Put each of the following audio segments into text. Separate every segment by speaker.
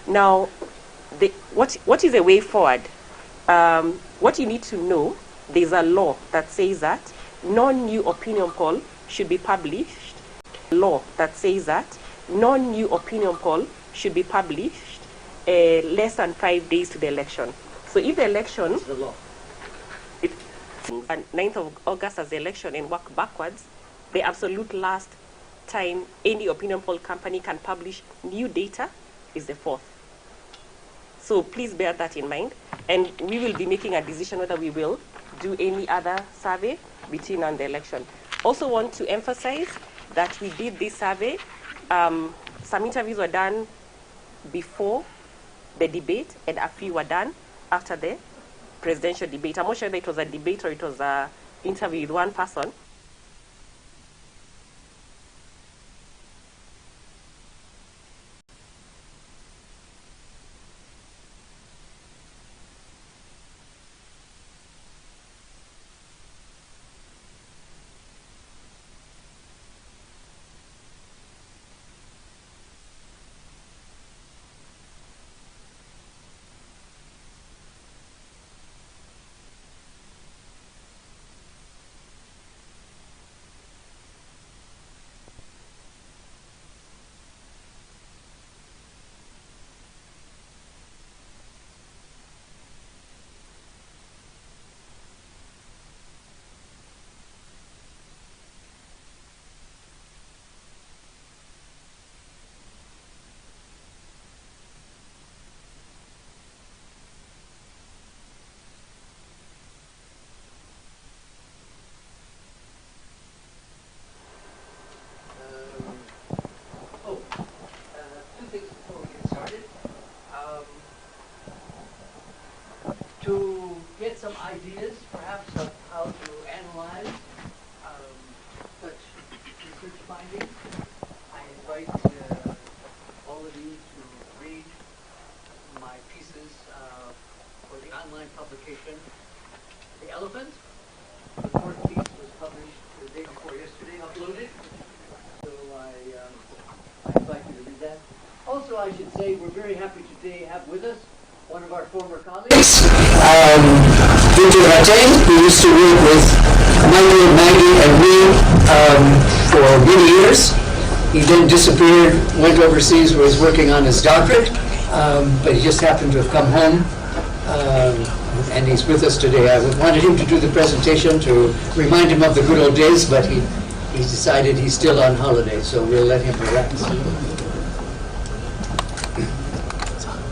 Speaker 1: Now, what is a way forward? What you need to know, there's a law that says that no new opinion poll should be published. Law that says that no new opinion poll should be published less than 5 days to the election. So if the election,
Speaker 2: the law.
Speaker 1: 9th of August as the election and work backwards, the absolute last time any opinion poll company can publish new data is the 4th. So please bear that in mind, and we will be making a decision whether we will do any other survey between now and the election. Also want to emphasize that we did this survey. Some interviews were done before the debate and a few were done after the presidential debate. I'm not sure whether it was a debate or it was an interview with one person.
Speaker 2: To get some ideas, perhaps, of how to analyze such research findings, I invite all of you to read my pieces for the online publication, The Elephant. The fourth piece was published the day before yesterday, uploaded. So I invite you to read that. Also, I should say we're very happy today to have with us one of our former colleagues,
Speaker 3: 𝗔𝗕𝗢𝗨, who used to work with Michael, Maggie, and me for many years. He then disappeared, went overseas, where he's working on his doctorate, but he just happened to have come home, and he's with us today. I wanted him to do the presentation to remind him of the good old days, but he decided he's still on holiday, so we'll let him relax.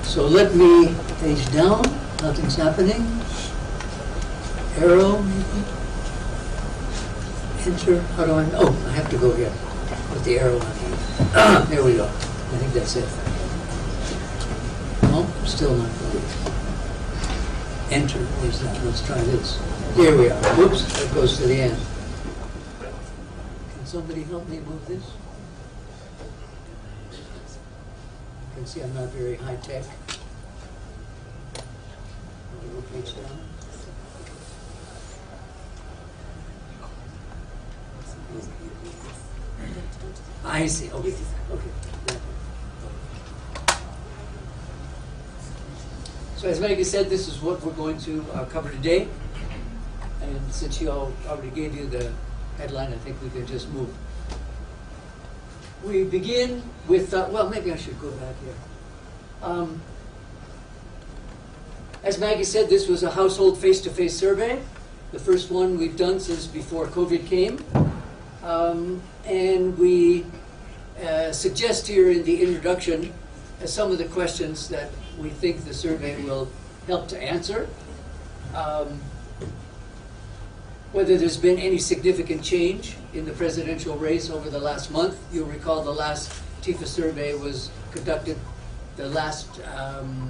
Speaker 3: So let me page down. Nothing's happening. Arrow, maybe. Enter. How do I? Oh, I have to go here. Put the arrow on here. There we go. I think that's it. No, still not going. Enter. Where's that? Let's try this. Here we are. Whoops, that goes to the end. Can somebody help me move this? You can see I'm not very high tech. Page down. I see. Okay. Okay. So as Maggie said, this is what we're going to cover today. And since she already gave you the headline, I think we can just move. We begin with, well, maybe I should go back here. As Maggie said, this was a household face-to-face survey, the first one we've done since before COVID came. And we suggest here in the introduction some of the questions that we think the survey will help to answer. Whether there's been any significant change in the presidential race over the last month. You'll recall the last Tifa survey was conducted the last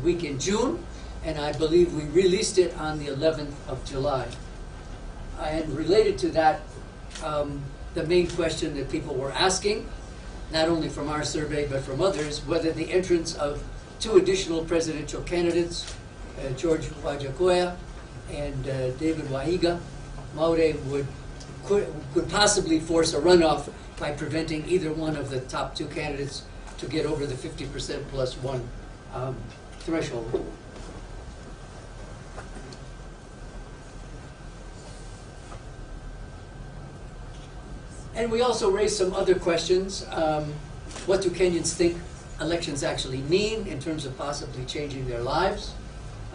Speaker 3: week in June, and I believe we released it on the 11th of July. And related to that, the main question that people were asking, not only from our survey but from others, whether the entrance of two additional presidential candidates, George Wajakoya and David Wahiga Maure, could possibly force a runoff by preventing either one of the top two candidates to get over the 50% plus one threshold. And we also raised some other questions. What do Kenyans think elections actually mean in terms of possibly changing their lives?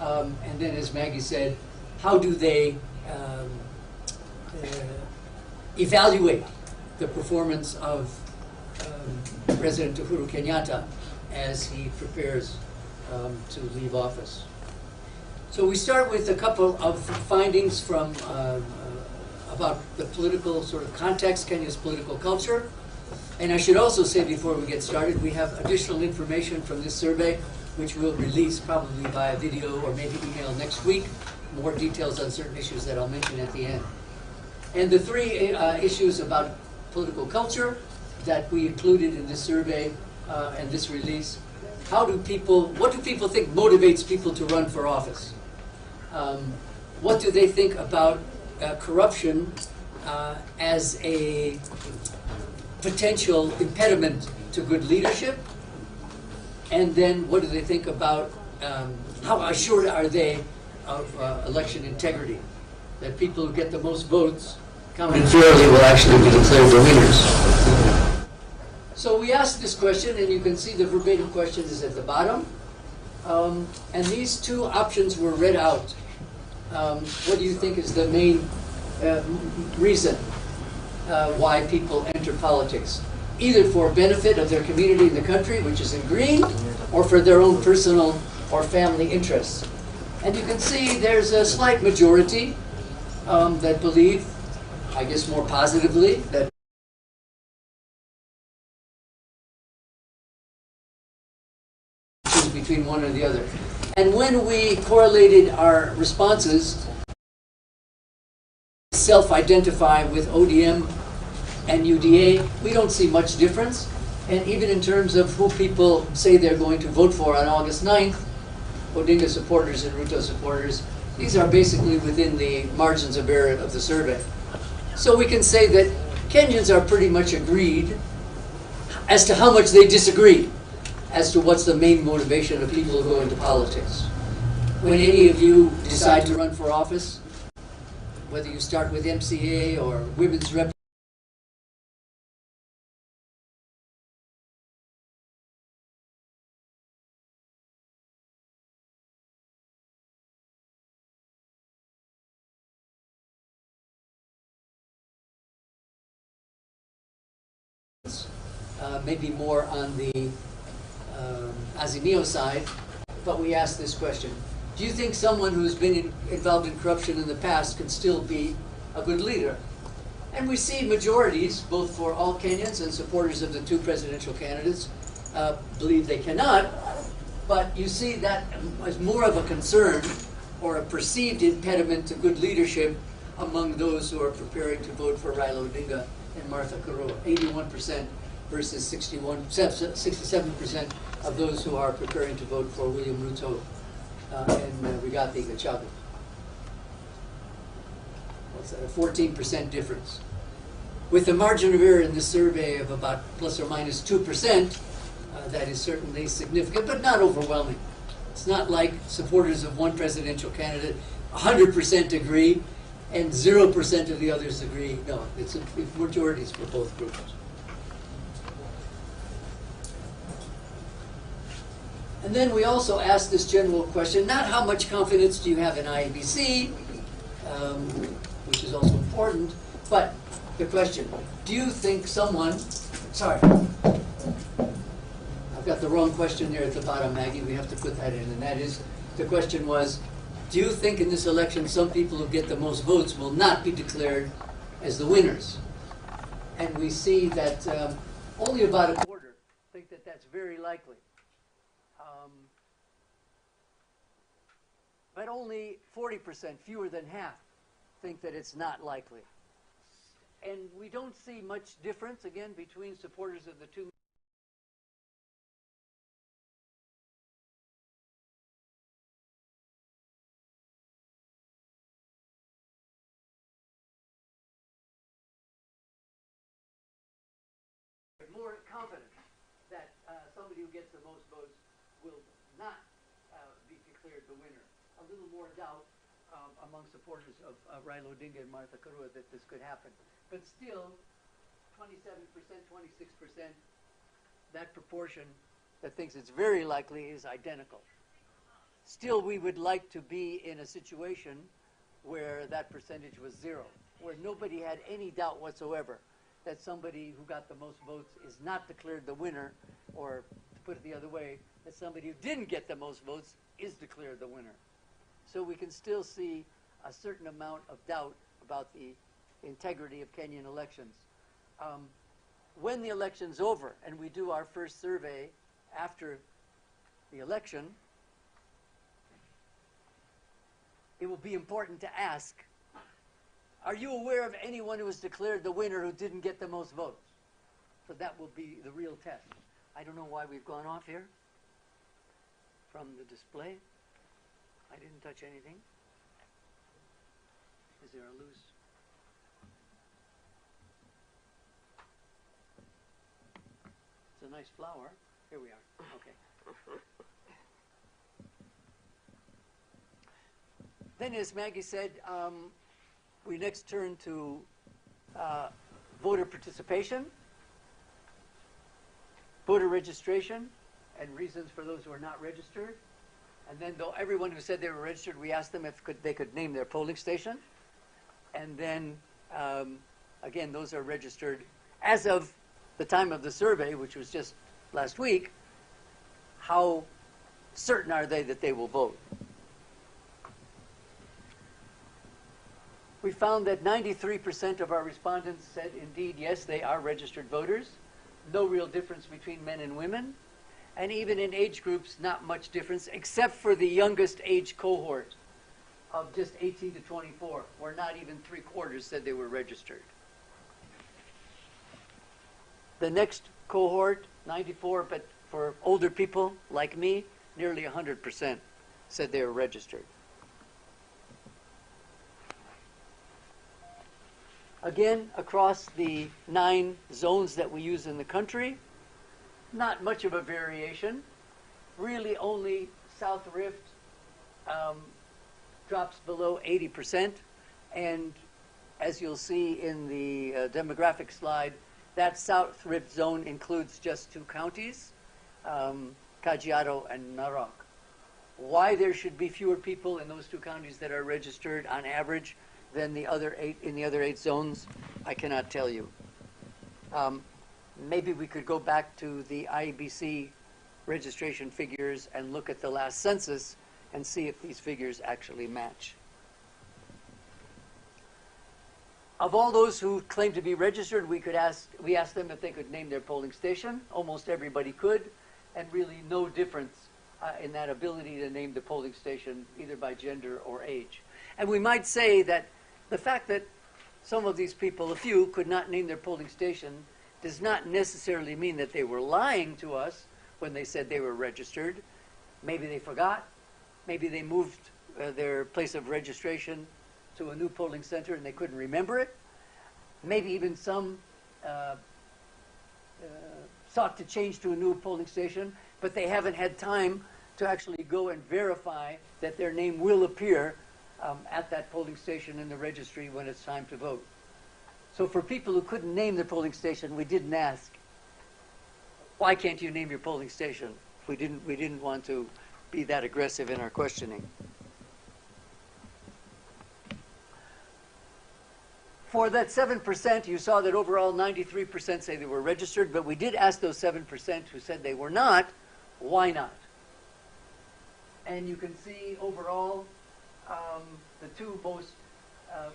Speaker 3: And then, as Maggie said, how do they evaluate the performance of President Uhuru Kenyatta as he prepares to leave office? So we start with a couple of findings from about the political sort of context, Kenya's political culture. And I should also say before we get started, we have additional information from this survey, which we'll release probably via video or maybe email next week. More details on certain issues that I'll mention at the end. And the three issues about political culture that we included in this survey and this release. What do people think motivates people to run for office? What do they think about corruption as a potential impediment to good leadership? And then what do they think about how assured are they of election integrity? That people who get the most votes counted fairly will actually be declared the winners. So we asked this question, and you can see the verbatim question is at the bottom. And these two options were read out. What do you think is the main reason why people enter politics? Either for benefit of their community and the country, which is in green, or for their own personal or family interests. And you can see there's a slight majority that believe, I guess more positively, that choose between one or the other. And when we correlated our responses, self-identify with ODM and UDA, we don't see much difference. And even in terms of who people say they're going to vote for on August 9th, Odinga supporters and Ruto supporters, these are basically within the margins of error of the survey. So we can say that Kenyans are pretty much agreed as to how much they disagree as to what's the main motivation of people who go into politics. When any of you decide to run for office, whether you start with MCA or women's rep, maybe more on the Azimio side, but we asked this question. Do you think someone who's been involved in corruption in the past can still be a good leader? And we see majorities, both for all Kenyans and supporters of the two presidential candidates, believe they cannot, but you see that as more of a concern or a perceived impediment to good leadership among those who are preparing to vote for Raila Odinga and Martha Karua. 81% versus 67% of those who are preparing to vote for William Ruto and Rigathi Gachagua. What's that, a 14% difference. With a margin of error in this survey of about plus or minus 2%, that is certainly significant, but not overwhelming. It's not like supporters of one presidential candidate 100% agree and 0% of the others agree. No, it's majorities for both groups. And then we also asked this general question, not how much confidence do you have in IEBC, which is also important, but the question, do you think someone, sorry, I've got the wrong question there at the bottom, Maggie, we have to put that in, and that is, the question was, do you think in this election some people who get the most votes will not be declared as the winners? And we see that only about a quarter think that that's very likely. But only 40%, fewer than half, think that it's not likely. And we don't see much difference, again, between supporters of the two. More confident that somebody who gets the most votes will
Speaker 2: not be declared the winner. A little more doubt among supporters of Raila Odinga and Martha Karua that this could happen. But still, 27%, 26%, that proportion that thinks it's very likely is identical. Still, we would like to be in a situation where that percentage was zero, where nobody had any doubt whatsoever that somebody who got the most votes is not declared the winner, or to put it the other way, that somebody who didn't get the most votes is declared the winner. So we can still see a certain amount of doubt about the integrity of Kenyan elections. When the election's over and we do our first survey after the election, it will be important to ask, are you aware of anyone who was declared the winner who didn't get the most votes? So that will be the real test. I don't know why we've gone off here from the display. I didn't touch anything. Is there a loose? It's a nice flower. Here we are. Okay. Then, as Maggie said, we next turn to voter participation, voter registration, and reasons for those who are not registered. And then, though everyone who said they were registered, we asked them if they could name their polling station. And then, again, those are registered as of the time of the survey, which was just last week. How certain are they that they will vote? We found that 93% of our respondents said, indeed, yes, they are registered voters. No real difference between men and women. And even in age groups, not much difference, except for the youngest age cohort of just 18 to 24, where not even 3/4 said they were registered. The next cohort, 94, but for older people like me, nearly 100% said they were registered. Again, across the 9 zones that we use in the country, not much of a variation. Really only South Rift drops below 80%. And as you'll see in the demographic slide, that South Rift zone includes just 2 counties, 𝗔𝗕𝗢𝗪𝗓 and Narok. Why there should be fewer people in those 2 counties that are registered on average than the other 8 in the other 8 zones, I cannot tell you. Maybe we could go back to the IEBC registration figures and look at the last census and see if these figures actually match. Of all those who claim to be registered, we asked them if they could name their polling station. Almost everybody could, and really no difference in that ability to name the polling station either by gender or age. And we might say that the fact that some of these people, a few, could not name their polling station does not necessarily mean that they were lying to us when they said they were registered. Maybe they forgot. Maybe they moved their place of registration to a new polling center and they couldn't remember it. Maybe even some sought to change to a new polling station, but they haven't had time to actually go and verify that their name will appear at that polling station in the registry when it's time to vote. So for people who couldn't name their polling station, we didn't ask, why can't you name your polling station? We didn't want to be that aggressive in our questioning. For that 7%, you saw that overall 93% say they were registered, but we did ask those 7% who said they were not, why not? And you can see overall the 2 most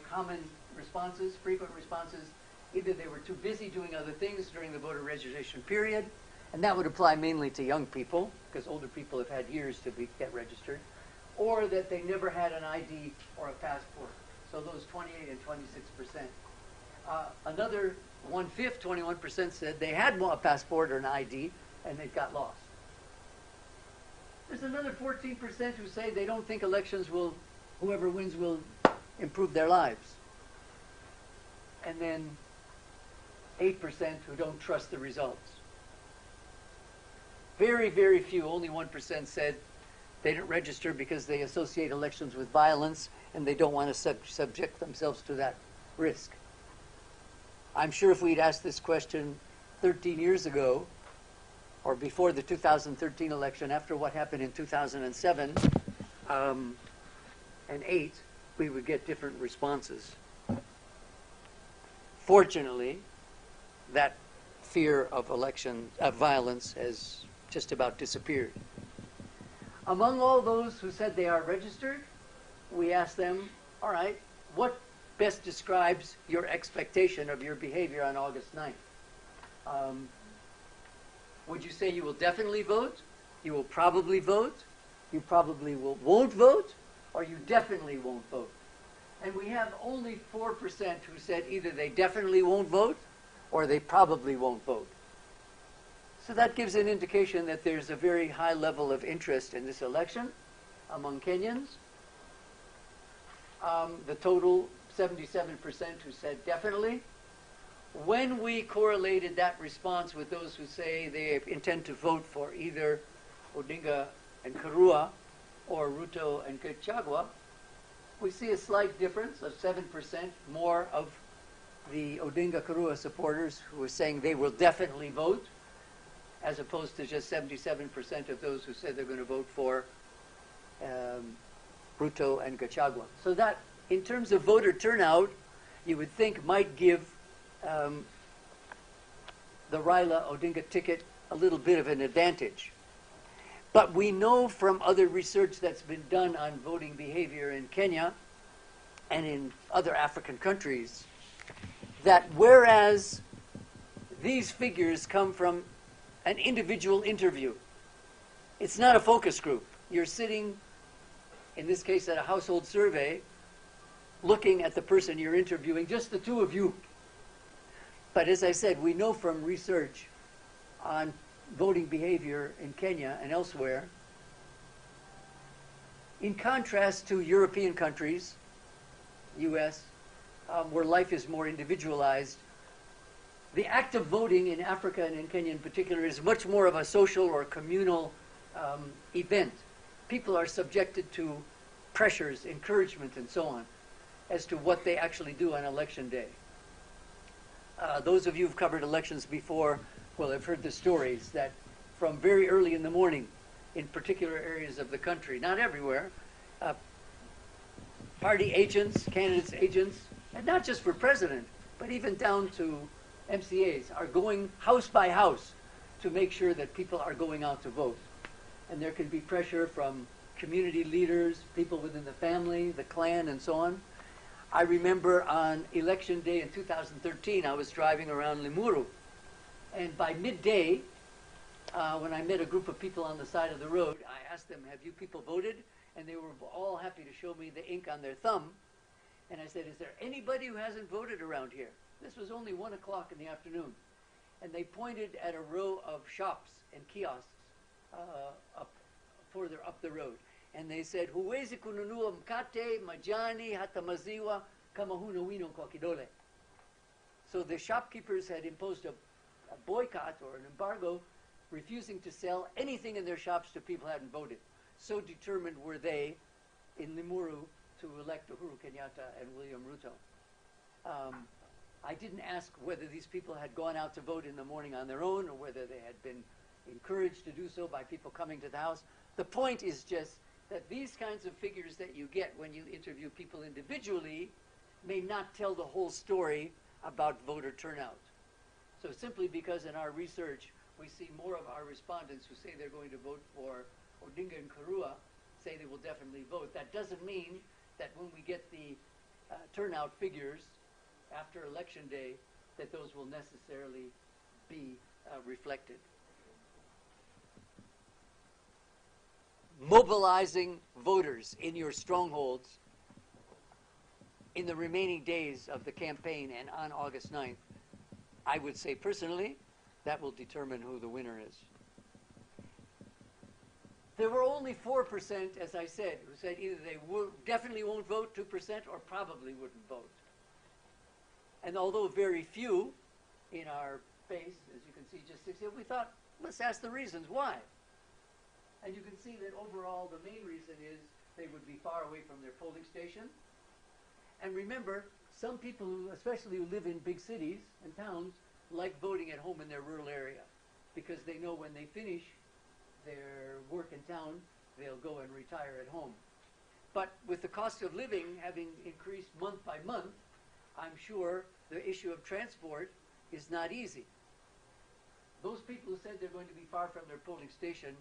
Speaker 2: common responses, frequent responses, either they were too busy doing other things during the voter registration period, and that would apply mainly to young people, because older people have had years to get registered, or that they never had an ID or a passport. So those 28 and 26%. Another 1/5, 21% said they had a passport or an ID and it got lost. There's another 14% who say they don't think elections will, whoever wins will improve their lives. And then 8% who don't trust the results. Very, very few, only 1% said
Speaker 3: They don't register because they associate elections with violence and they don't want to subject themselves to that risk. I'm sure if we'd asked this question 13 years ago, or before the 2013 election, after what happened in 2007 and 8, we would get different responses. Fortunately, that fear of violence has just about disappeared. Among all those who said they are registered, we asked them, all right, what best describes your expectation of your behavior on August 9th? Would you say you will definitely vote? You will probably vote? You probably won't vote? Or you definitely won't vote? And we have only 4% who said either they definitely won't vote or they probably won't vote. So that gives an indication that there's a very high level of interest in this election among Kenyans. The total, 77% who said definitely. When we correlated that response with those who say they intend to vote for either Odinga and Karua or Ruto and 𝗔𝗕𝗢𝗀𝗧, we see a slight difference of 7% more of the Odinga Karua supporters who are saying they will definitely vote, as opposed to just 77% of those who said they're going to vote for Ruto and 𝗔𝗕𝗢𝗧. So that, in terms of voter turnout, you would think might give the Raila Odinga ticket a little bit of an advantage. But we know from other research that's been done on voting behavior in Kenya and in other African countries that whereas these figures come from an individual interview, it's not a focus group. You're sitting, in this case at a household survey, looking at the person you're interviewing, just the two of you. But as I said, we know from research on voting behavior in Kenya and elsewhere, in contrast to European countries, US, where life is more individualized, the act of voting in Africa and in Kenya in particular is much more of a social or communal event. People are subjected to pressures, encouragement, and so on as to what they actually do on election day. Those of you who've covered elections before will have heard the stories that from very early in the morning, in particular areas of the country, not everywhere, party agents, candidates agents, and not just for president, but even down to MCAs, are going house by house to make sure that people are going out to vote. And there can be pressure from community leaders, people within the family, the clan, and so on. I remember on election day in 2013, I was driving around Limuru, and by midday, when I met a group of people on the side of the road, I asked them, have you people voted? And they were all happy to show me the ink on their thumb. And I said, is there anybody who hasn't voted around here? This was only 1 o'clock in the afternoon. And they pointed at a row of shops and kiosks further up the road. And they said, huwezi kununua mkate, majani, hata maziwa, kama huna wino kwa kidole. So the shopkeepers had imposed a boycott or an embargo, refusing to sell anything in their shops to people who hadn't voted. So determined were they in Limuru to elect Uhuru Kenyatta and William Ruto. I didn't ask whether these people had gone out to vote in the morning on their own or whether they had been encouraged to do so by people coming to the house. The point is just that these kinds of figures that you get when you interview people individually may not tell the whole story about voter turnout. So simply because in our research we see more of our respondents who say they're going to vote for Odinga and Karua say they will definitely vote, that doesn't mean that when we get the turnout figures after election day that those will necessarily be reflected. Mobilizing voters in your strongholds in the remaining days of the campaign and on August 9th, I would say personally, that will determine who the winner is. There were only 4%, as I said, who said either they definitely won't vote, 2%, or probably wouldn't vote. And although very few in our base, as you can see, just 60, we thought, let's ask the reasons why.
Speaker 2: And you can see that overall the main reason is they would be far away from their polling station. And remember, some people, especially who live in big cities and towns, like voting at home in their rural area because they know when they finish their work in town, they'll go and retire at home. But with the cost of living having increased month by month, I'm sure the issue of transport is not easy. Those people who said they're going to be far from their polling station,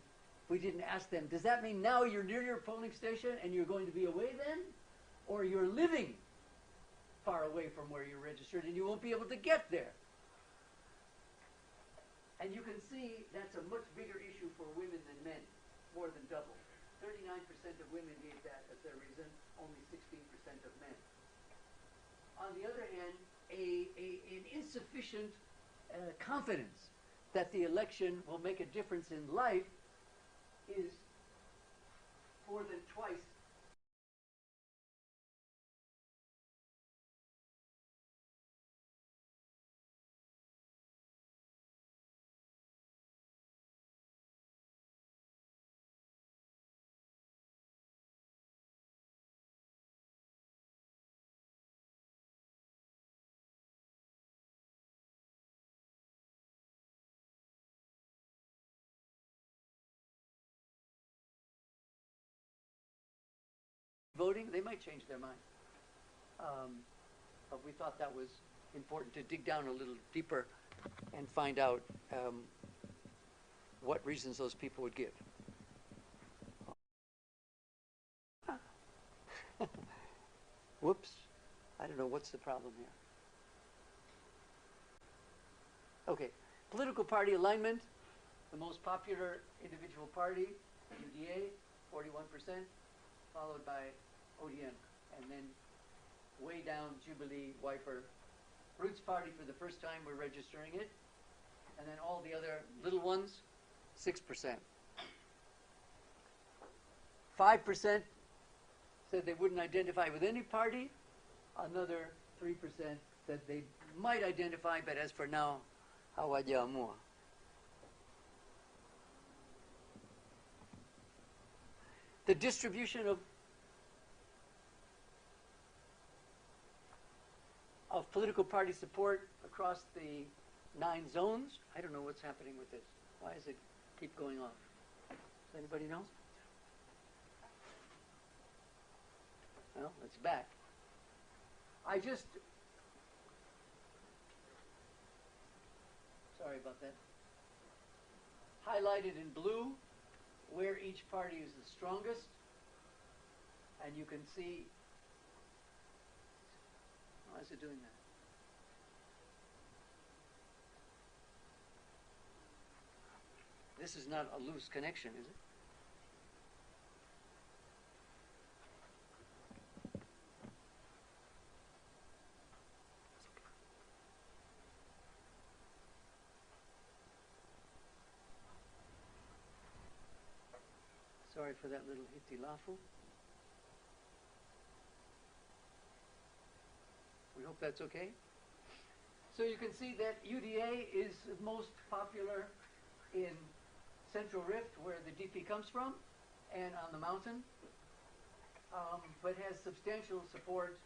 Speaker 2: we didn't ask them, does that mean now you're near your polling station and you're going to be away then? Or you're living far away from where you're registered and you won't be able to get there? And you can see that's a much bigger issue for women than men, more than double. 39% of women gave that as their reason, only 16% of men. On the other hand, an insufficient confidence that the election will make a difference in life is more than twice. Voting, they might change their mind. But we thought that was important to dig down a little deeper and find out what reasons those people would give. Whoops. I don't know what's the problem here. Okay. Political party alignment. The most popular individual party, UDA, 41%, followed by ODM, and then way down Jubilee, Wiper. Roots Party for the first time we're registering it, and then all the other little ones, 6%. 5% said they wouldn't identify with any party. Another 3% said they might identify, but as for now, hawajaamua. The distribution of political party support across the 9 zones. I don't know what's happening with this. Why does it keep going off? Does anybody know? Well, it's back. I just... Sorry about that. Highlighted in blue where each party is the strongest. And you can see... Why is it doing that? This is not a loose connection, is it? Sorry for that little hitilafu. We hope that's okay. So you can see that UDA is most popular in Central Rift, where the DP comes from, and on the mountain, but has substantial support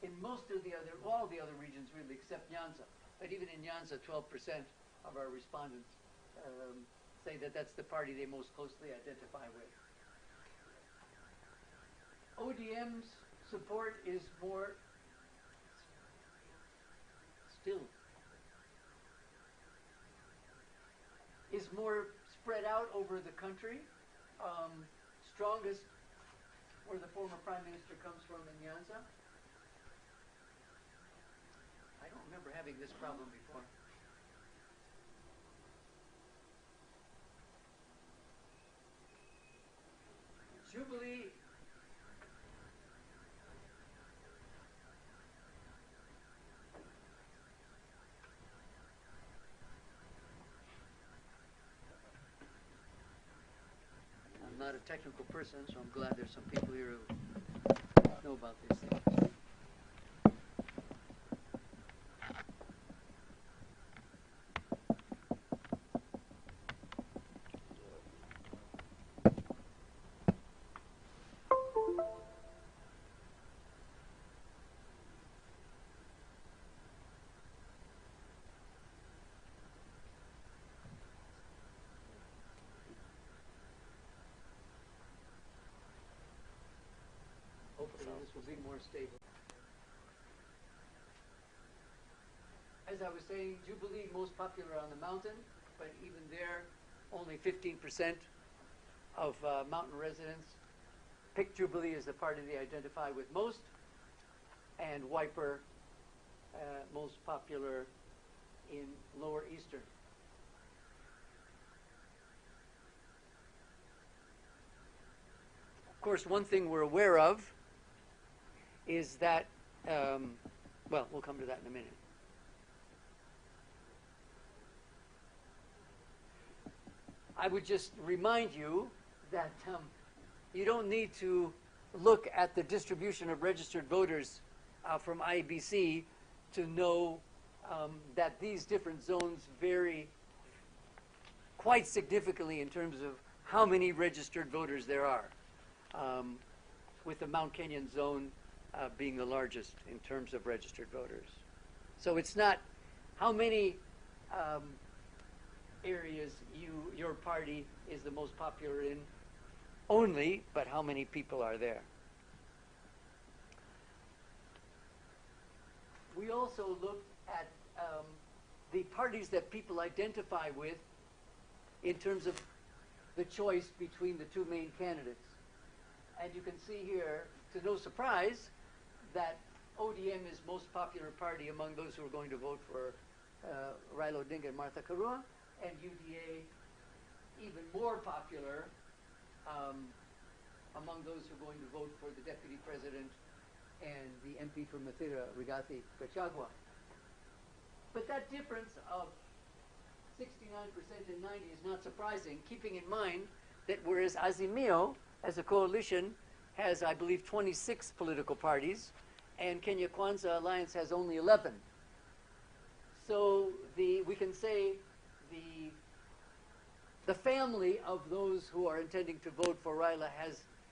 Speaker 2: in most of the other, all the other regions really, except Nyanza. But even in Nyanza, 12% of our respondents say that that's the party they most closely identify with. ODM's support is more spread out over the country. Strongest where the former Prime Minister comes from in Nyanza. I don't remember having this problem before. Jubilee. I'm not a technical person, so I'm glad there's some people here who know about these things.
Speaker 3: losing, more stable. As I was saying, Jubilee most popular on the mountain, but even there, only 15% of mountain residents pick Jubilee as the party they identify with most, and Wiper most popular in Lower Eastern. Of course, one thing we're aware of is that, well, we'll come to that in a minute. I would just remind you that you don't need to look at the distribution of registered voters from IBC to know that these different zones vary quite significantly in terms of how many registered voters there are, with the Mount Kenyan zone being the largest in terms of registered voters. So it's not how many areas your party is the most popular in only, but how many people are there. We also looked at the parties that people identify with in terms of the choice between the two main candidates. And you can see here, to no surprise, that ODM is most popular party among those who are going to vote for Raila Odinga and Martha Karua, and UDA even more popular among those who are going to vote for the deputy president and the MP for Mathira, 𝗔𝗕𝗢𝗨𝗧. But that difference of 69% and 90 is not surprising, keeping in mind that whereas Azimio, as a coalition, has, I believe, 26 political parties, and Kenya Kwanza Alliance has only 11. So we can say the family of those who are intending to vote for Raila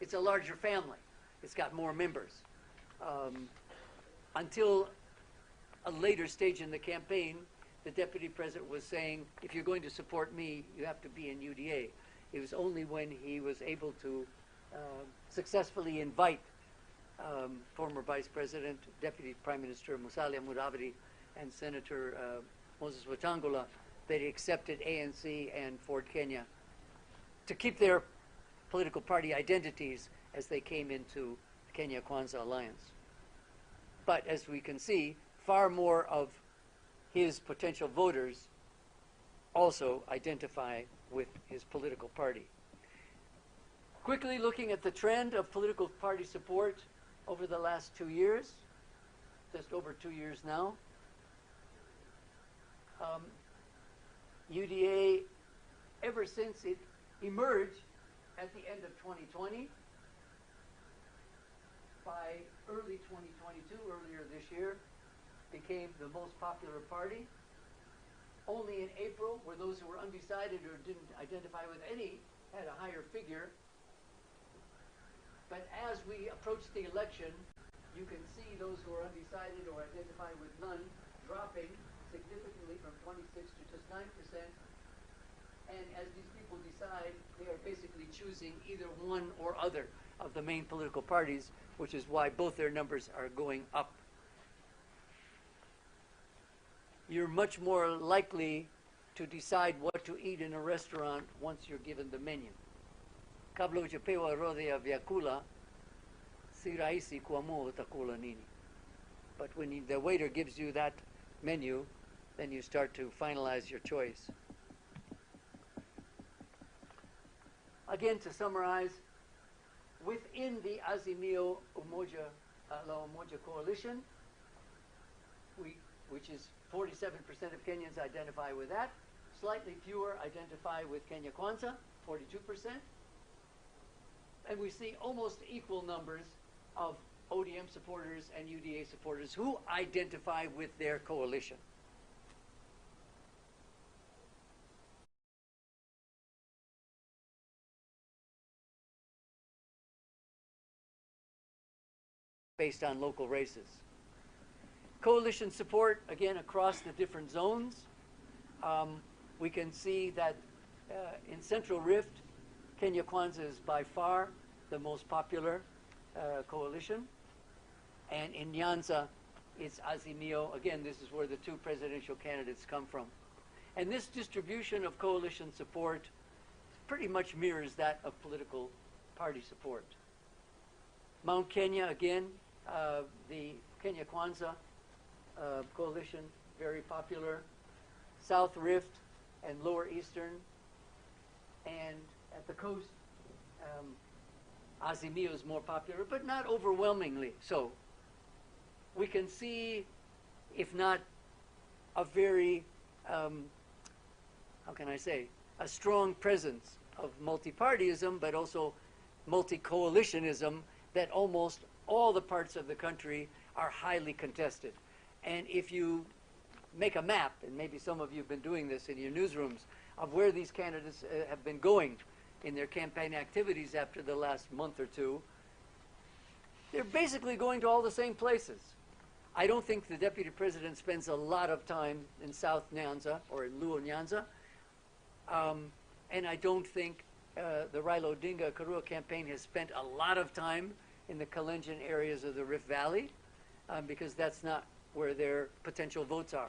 Speaker 3: it's a larger family. It's got more members. Until a later stage in the campaign, the deputy president was saying, if you're going to support me, you have to be in UDA. It was only when he was able to successfully invite former Vice President, Deputy Prime Minister Musalia Mudavadi, and Senator Moses Wetangula that he accepted ANC and Ford Kenya to keep their political party identities as they came into the Kenya Kwanza Alliance. But as we can see, far more of his potential voters also identify with his political party. Quickly looking at the trend of political party support over the last 2 years, just over 2 years now. UDA, ever since it emerged at the end of 2020, by early 2022, earlier this year, became the most popular party. Only in April, where those who were undecided or didn't identify with any had a higher figure. But as we approach the election, you can see those who are undecided or identify with none dropping significantly from 26 to just 9%. And as these people decide, they are basically choosing either one or other of the main political parties, which is why both their numbers are going up. You're much more likely to decide what to eat in a restaurant once you're given the menu. Kabla hujapewa orodha ya vyakula, si rahisi kuamua utakula nini. But when the waiter gives you that menu, then you start to finalize your choice. Again, to summarize, within the Azimio la Umoja coalition, which is 47% of Kenyans identify with that, slightly fewer identify with Kenya Kwanza, 42%, and we see almost equal numbers of ODM supporters and UDA supporters who identify with their coalition. Based on local races. Coalition support, again, across the different zones. We can see that in Central Rift, Kenya Kwanza is by far the most popular coalition. And in Nyanza, it's Azimio. Again, this is where the two presidential candidates come from. And this distribution of coalition support pretty much mirrors that of political party support. Mount Kenya, again, the 𝗔𝗕𝗢𝗄𝗧 coalition, very popular. South Rift and Lower Eastern. And at the coast, Azimio is more popular, but not overwhelmingly so. We can see, if not a very, how can I say, a strong presence of multi-partyism, but also multi-coalitionism, that almost all the parts of the country are highly contested. And if you make a map, and maybe some of you have been doing this in your newsrooms, of where these candidates have been going in their campaign activities after the last month or two, they're basically going to all the same places. I don't think the deputy president spends a lot of time in South Nyanza or in Luo Nyanza. And I don't think the Raila Odinga Karua campaign has spent a lot of time in the Kalenjin areas of the Rift Valley, because that's not where their potential votes are.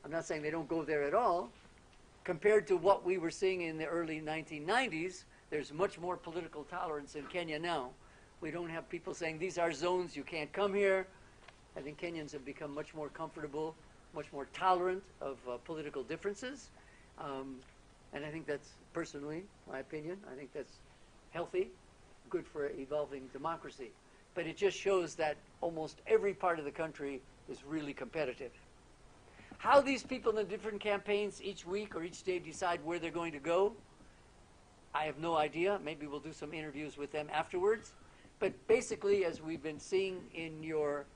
Speaker 3: I'm not saying they don't go there at all. Compared to what we were seeing in the early 1990s, there's much more political tolerance in Kenya now. We don't have people saying, these are zones, you can't come here. I think Kenyans have become much more comfortable, much more tolerant of political differences. And I think that's, personally, my opinion, I think that's healthy, good for evolving democracy. But it just shows that almost every part of the country is really competitive. How these people in the different campaigns each week or each day decide where they're going to go, I have no idea. Maybe we'll do some interviews with them afterwards. But basically, as we've been seeing in your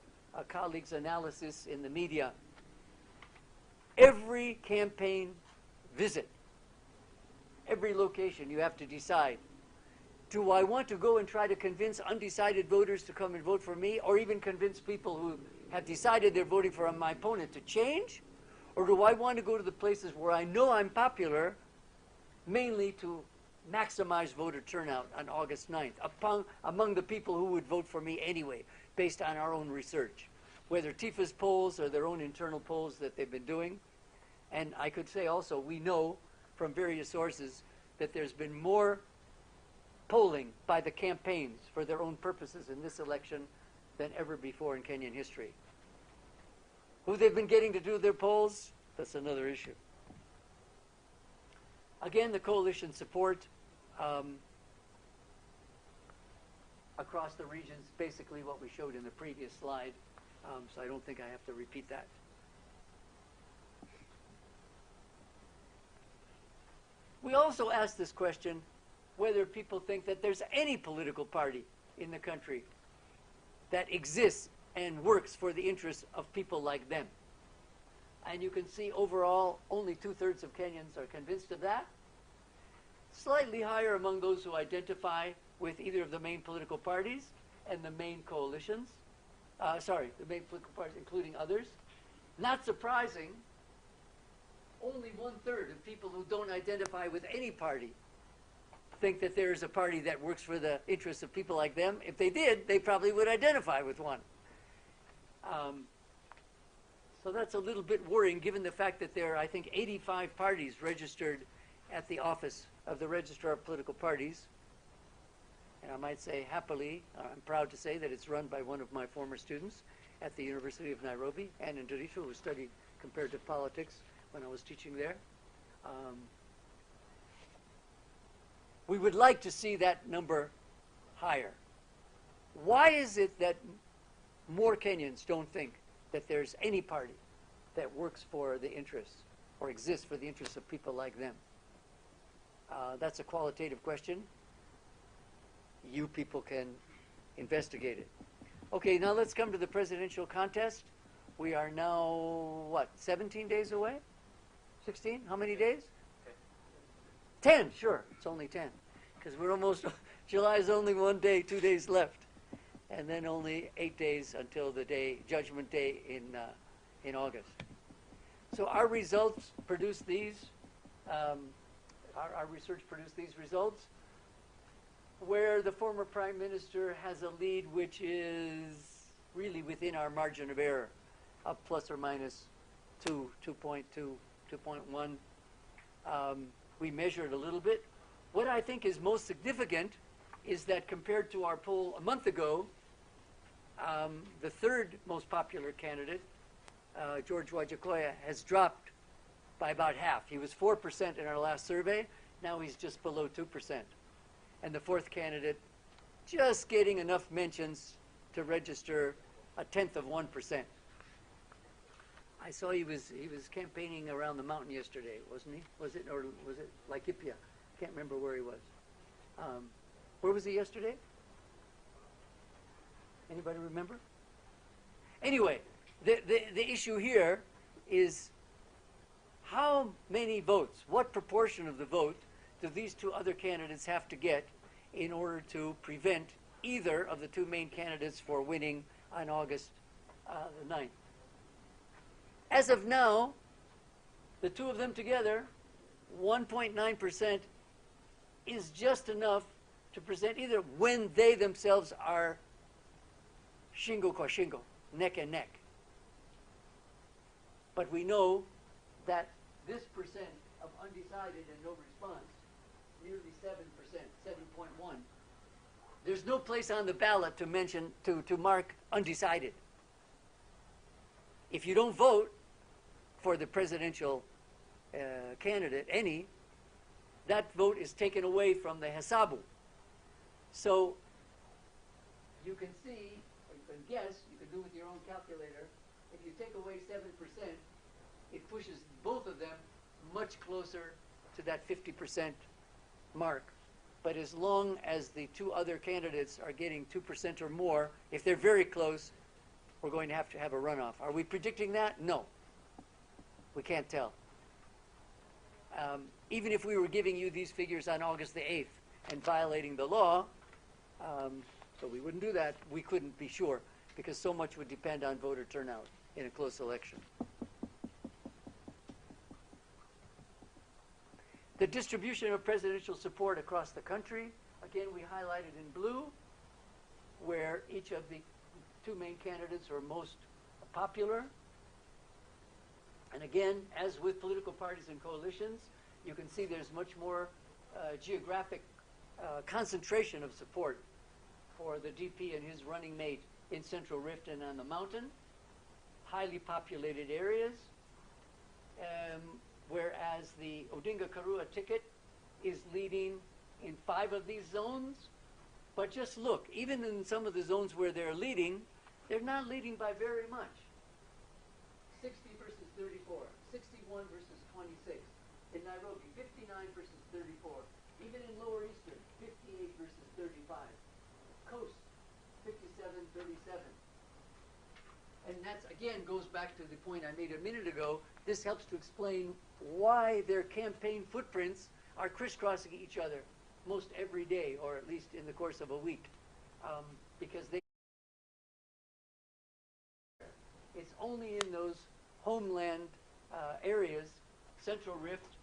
Speaker 3: colleagues' analysis in the media, every campaign visit, every location, you have to decide, do I want to go and try to convince undecided voters to come and vote for me, or even convince people who have decided they're voting for my opponent to change? Or do I want to go to the places where I know I'm popular, mainly to maximize voter turnout on August 9th, among the people who would vote for me anyway, based on our own research, whether Tifa's polls or their own internal polls that they've been doing. And I could say also, we know from various sources that there's been more polling by the campaigns for their own purposes in this election than ever before in Kenyan history. Who they've been getting to do their polls, that's another issue. Again, the coalition support across the regions, basically what we showed in the previous slide, so I don't think I have to repeat that. We also asked this question, whether people think that there's any political party in the country that exists and works for the interests of people like them. And you can see overall, only 2/3 of Kenyans are convinced of that. Slightly higher among those who identify with either of the main political parties and the main coalitions. The main political parties, including others. Not surprising, only 1/3 of people who don't identify with any party think that there is a party that works for the interests of people like them. If they did, they probably would identify with one. So that's a little bit worrying, given the fact that there are, I think, 85 parties registered at the office of the Registrar of Political Parties. And I might say happily, I'm proud to say that it's run by one of my former students at the University of Nairobi, Anna Ndericho, who studied comparative politics when I was teaching there. We would like to see that number higher. Why is it that more Kenyans don't think that there's any party that works for the interests or exists for the interests of people like them? That's a qualitative question. You people can investigate it. Okay, now let's come to the presidential contest. We are now, what, 17 days away? 16? How many days? 10, sure. It's only 10. Because we're almost, July is only 1 day, 2 days left. And then only 8 days until the day, Judgment Day in August. So our results produce these, our research produced these results, where the former Prime Minister has a lead which is really within our margin of error of plus or minus 2.2, 2.1. We measured a little bit. What I think is most significant is that compared to our poll a month ago, the third most popular candidate, 𝗔𝗕𝗢𝗪, has dropped by about half. He was 4% in our last survey. Now he's just below 2%. And the fourth candidate, just getting enough mentions to register 0.1%. I saw he was campaigning around the mountain yesterday, wasn't he? Was it Laikipia? Can't remember where he was. Where was he yesterday? Anybody remember? Anyway, the issue here is how many votes, what proportion of the vote do these two other candidates have to get in order to prevent either of the two main candidates for winning on August the 9th. As of now, the two of them together, 1.9% is just enough to present either when they themselves are shingo kwa shingo, neck and neck. But we know that this percent of undecided and no response, nearly 7%, 7.1, there's no place on the ballot to mention, to mark undecided. If you don't vote for the presidential candidate, any, that vote is taken away from the hesabu. So you can see, or you can guess, you can do with your own calculator, if you take away 7%, it pushes both of them much closer to that 50% mark. But as long as the two other candidates are getting 2% or more, if they're very close, we're going to have a runoff. Are we predicting that? No. We can't tell. Even if we were giving you these figures on August the 8th and violating the law, but we wouldn't do that, we couldn't be sure, because so much would depend on voter turnout in a close election. The distribution of presidential support across the country, again, we highlighted in blue, where each of the two main candidates are most popular. And again, as with political parties and coalitions, you can see there's much more geographic concentration of support for the DP and his running mate in Central Rift and on the mountain, highly populated areas, whereas the 𝗔𝗕𝗢𝗪𝗓 ticket is leading in 5 of these zones. But just look, even in some of the zones where they're leading, they're not leading by very much. 60 versus 34, 61 versus 26. In Nairobi, 59 versus 34. Even in Lower Eastern, 58 versus 35. Coast, 57-37. And that, again, goes back to the point I made a minute ago. This helps to explain why their campaign footprints are crisscrossing each other most every day, or at least in the course of a week. Because it's only in those homeland areas, Central Rift,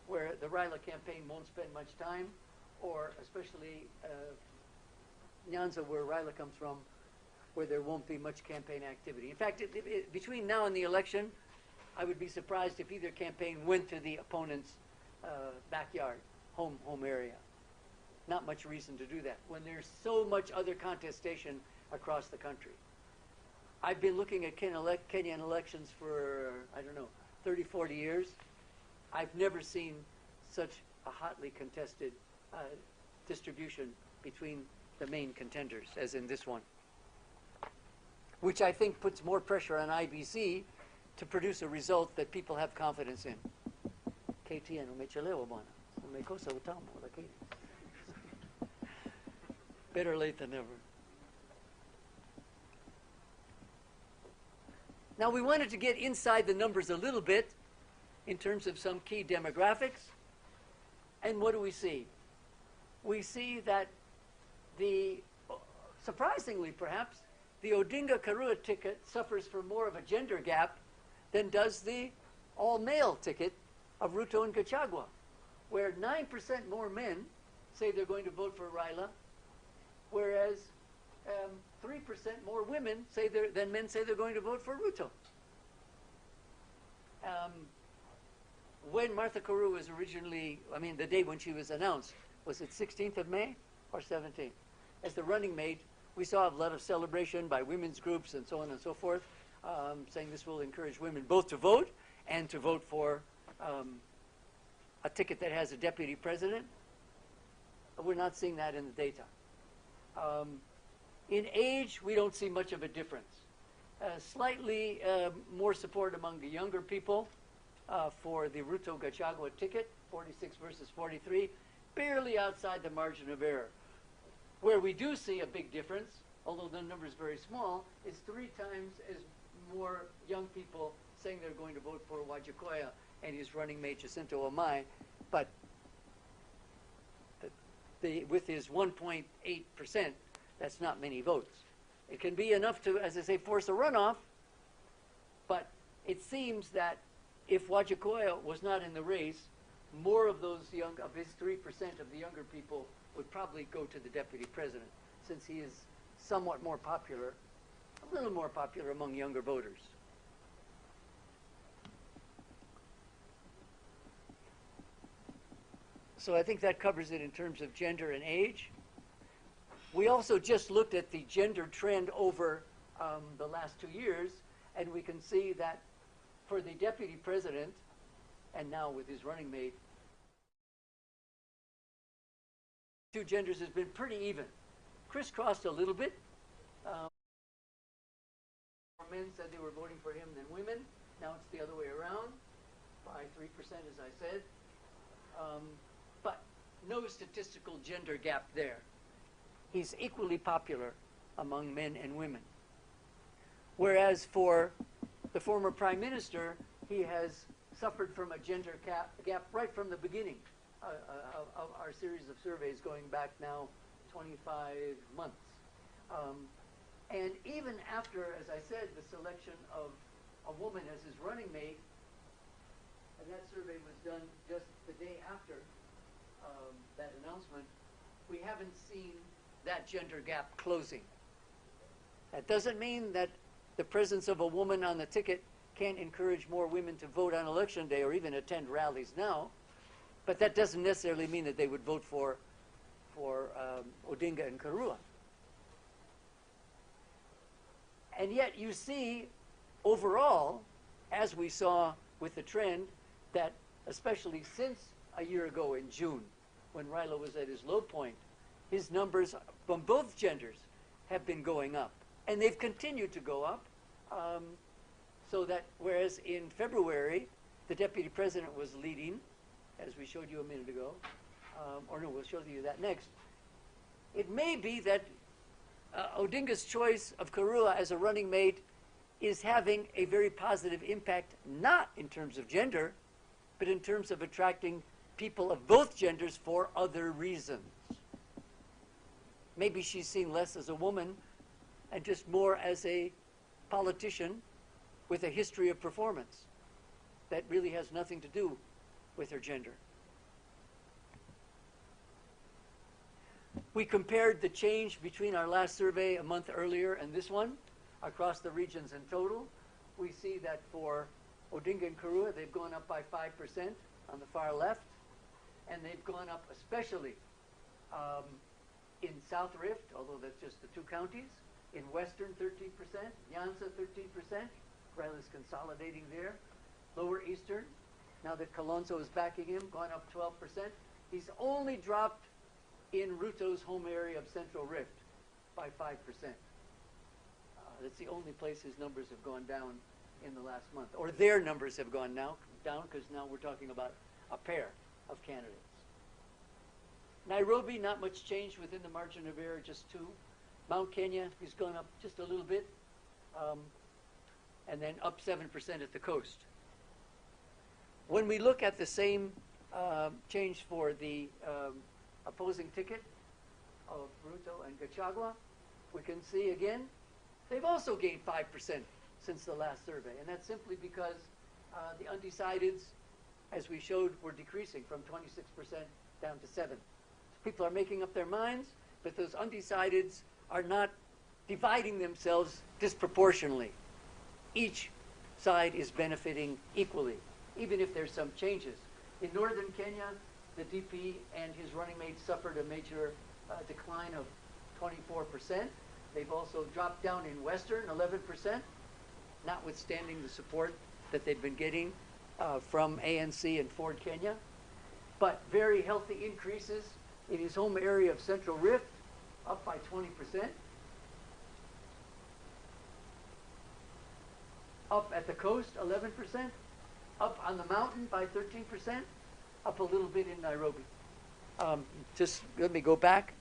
Speaker 3: where the Raila campaign won't spend much time, or especially Nyanza, where Raila comes from, where there won't be much campaign activity. In fact, between now and the election, I would be surprised if either campaign went to the opponent's backyard, home area. Not much reason to do that when there's so much other contestation across the country. I've been looking at Kenyan elections for, I don't know, 30, 40 years. I've never seen such a hotly contested distribution between the main contenders as in this one, which I think puts more pressure on IBC to produce a result that people have confidence in. Better late than never. Now, we wanted to get inside the numbers a little bit in terms of some key demographics. And what do we see? We see that surprisingly perhaps, the 𝗔𝗕𝗢𝗪𝗓 ticket suffers from more of a gender gap than does the all-male ticket of Ruto and Gachagua, where 9% more men say they're going to vote for Raila, whereas 3% more women than men say they're going to vote for Ruto. When Martha Karua was originally, the day when she was announced, was it 16th of May or 17th? As the running mate, we saw a lot of celebration by women's groups and so on and so forth, saying this will encourage women both to vote and to vote for a ticket that has a deputy president. We're not seeing that in the data. In age, we don't see much of a difference. Slightly more support among the younger people for the Ruto Gachagua ticket, 46 versus 43, barely outside the margin of error. Where we do see a big difference, although the number is very small, is 3 times as more young people saying they're going to vote for 𝗔𝗕𝗢𝗨𝗧 and his running mate 𝗔𝗕𝗢𝗎𝗓, but with his 1.8%, that's not many votes. It can be enough to, as I say, force a runoff, but it seems that if 𝗔𝗕𝗢𝗓 was not in the race, more of those of his 3% of the younger people would probably go to the deputy president, since he is somewhat more popular, a little more popular among younger voters. So I think that covers it in terms of gender and age. We also just looked at the gender trend over the last 2 years, and we can see that for the deputy president, and now with his running mate, 2 genders has been pretty even. Crisscrossed a little bit. More men said they were voting for him than women. Now it's the other way around, by 3%, as I said. But no statistical gender gap there. He's equally popular among men and women. Whereas for the former prime minister, he has suffered from a gender gap right from the beginning of our series of surveys going back now 25 months. And even after, as I said, the selection of a woman as his running mate, and that survey was done just the day after that announcement, we haven't seen that gender gap closing. That doesn't mean that the presence of a woman on the ticket can't encourage more women to vote on election day or even attend rallies now, but that doesn't necessarily mean that they would vote for Odinga and Karua. And yet you see overall, as we saw with the trend, that especially since a year ago in June, when Raila was at his low point, his numbers from both genders have been going up. And they've continued to go up, so that whereas in February, the deputy president was leading, as we showed you a minute ago, or no, we'll show you that next. It may be that Odinga's choice of Karua as a running mate is having a very positive impact, not in terms of gender, but in terms of attracting people of both genders for other reasons. Maybe she's seen less as a woman and just more as a politician with a history of performance that really has nothing to do with her gender. We compared the change between our last survey a month earlier and this one across the regions in total. We see that for Odinga and Karua, they've gone up by 5% on the far left, and they've gone up especially in South Rift, although that's just the 2 counties, in Western 13%, Nyanza 13%, Raila's consolidating there, Lower Eastern, now that Kalonzo is backing him, gone up 12%. He's only dropped in Ruto's home area of Central Rift by 5%. That's the only place his numbers have gone down in the last month, or their numbers have gone down, because now we're talking about a pair of candidates. Nairobi, not much change within the margin of error, just 2. Mount Kenya has gone up just a little bit, and then up 7% at the coast. When we look at the same change for the opposing ticket of Ruto and Gachagua, we can see again, they've also gained 5% since the last survey, and that's simply because the undecideds, as we showed, were decreasing from 26% down to 7%. People are making up their minds, but those undecideds are not dividing themselves disproportionately. Each side is benefiting equally, even if there's some changes. In northern Kenya, the DP and his running mate suffered a major decline of 24%. They've also dropped down in western 11%, notwithstanding the support that they've been getting from ANC and Ford Kenya. But very healthy increases in his home area of Central Rift, up by 20%. Up at the coast, 11%. Up on the mountain by 13%. Up a little bit in Nairobi. Just let me go back,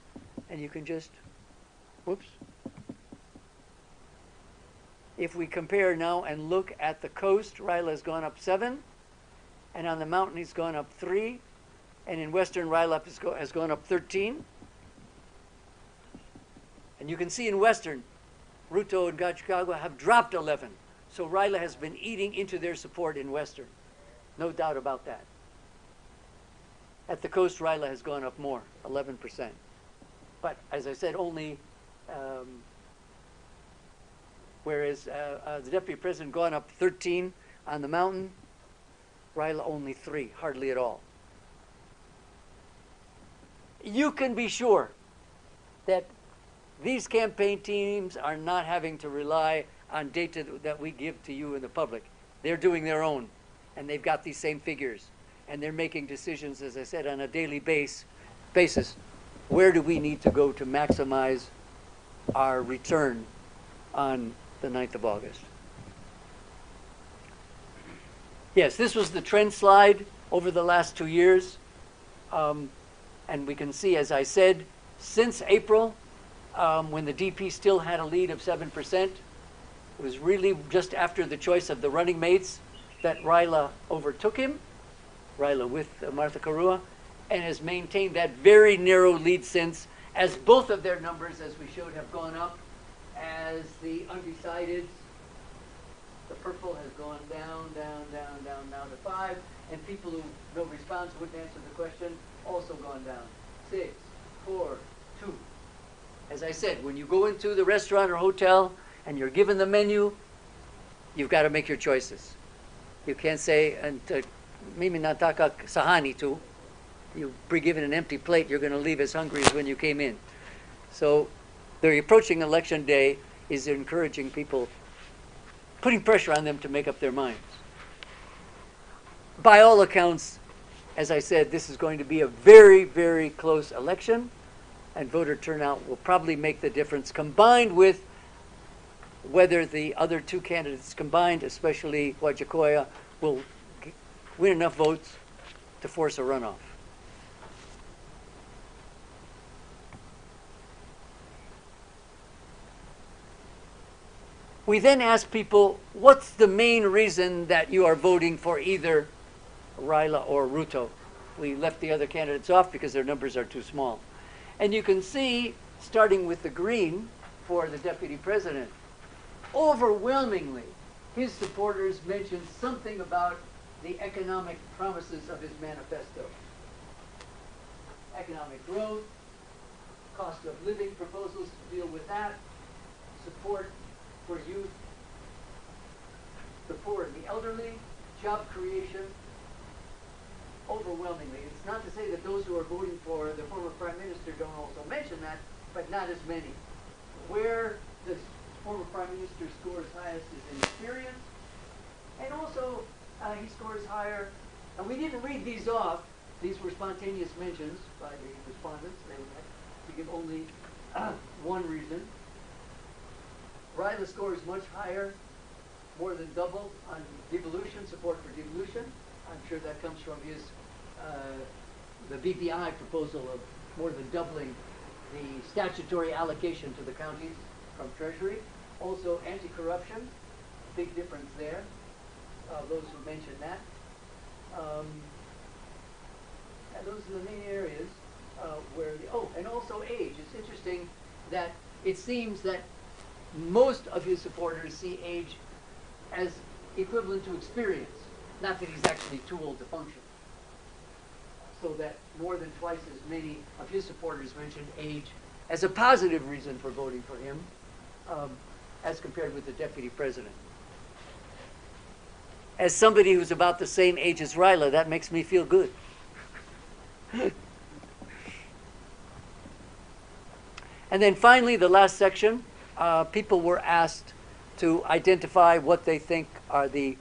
Speaker 3: and you can just, whoops. If we compare now and look at the coast, Raila has gone up 7, and on the mountain he's gone up 3, and in western Raila has gone up 13. And you can see in western, Ruto and 𝗔𝗕𝗢𝗀 have dropped 11. So Raila has been eating into their support in western. No doubt about that. At the coast, Raila has gone up more, 11%. But as I said, only, whereas the deputy president gone up 13 on the mountain, Raila only 3, hardly at all. You can be sure that these campaign teams are not having to rely on data that we give to you in the public. They're doing their own, and they've got these same figures. And they're making decisions, as I said, on a daily basis. Where do we need to go to maximize our return on the 9th of August? Yes, this was the trend slide over the last 2 years. And we can see, as I said, since April, when the DP still had a lead of 7%, it was really just after the choice of the running mates that Raila overtook him, Raila with Martha Karua, and has maintained that very narrow lead since, as both of their numbers, as we showed, have gone up, as the undecideds, the purple has gone down, down to 5, and people who no response, wouldn't answer the question, also gone down. 6, 4, 2. As I said, when you go into the restaurant or hotel and you're given the menu, you've got to make your choices. You can't say, and mimi nataka sahani tu. You be given an empty plate, you're going to leave as hungry as when you came in. So the approaching election day is encouraging people, putting pressure on them to make up their minds. By all accounts, as I said, this is going to be a very, very close election, and voter turnout will probably make the difference, combined with whether the other two candidates combined, especially 𝗔𝗕𝗢𝗀, will win enough votes to force a runoff. We then ask people, what's the main reason that you are voting for either Raila or Ruto? We left the other candidates off because their numbers are too small. And you can see, starting with the green for the deputy president, overwhelmingly, his supporters mentioned something about the economic promises of his manifesto. Economic growth, cost of living proposals to deal with that, support for youth, the poor and the elderly, job creation. Overwhelmingly. It's not to say that those who are voting for the former Prime Minister don't also mention that, but not as many. Where the former Prime Minister scores highest is in experience, and also he scores higher, and we didn't read these off, these were spontaneous mentions by the respondents, they had to give only one reason. Raila scores much higher, more than double on devolution, support for devolution. I'm sure that comes from his, the BPI proposal of more than doubling the statutory allocation to the counties from Treasury. Also anti-corruption, big difference there, those who mentioned that. And those are the main areas where, and also age. It's interesting that it seems that most of his supporters see age as equivalent to experience. Not that he's actually too old to function. So that more than twice as many of his supporters mentioned age as a positive reason for voting for him. as compared with the deputy president. As somebody who's about the same age as Raila, that makes me feel good. And then finally, the last section, people were asked to identify what they think are the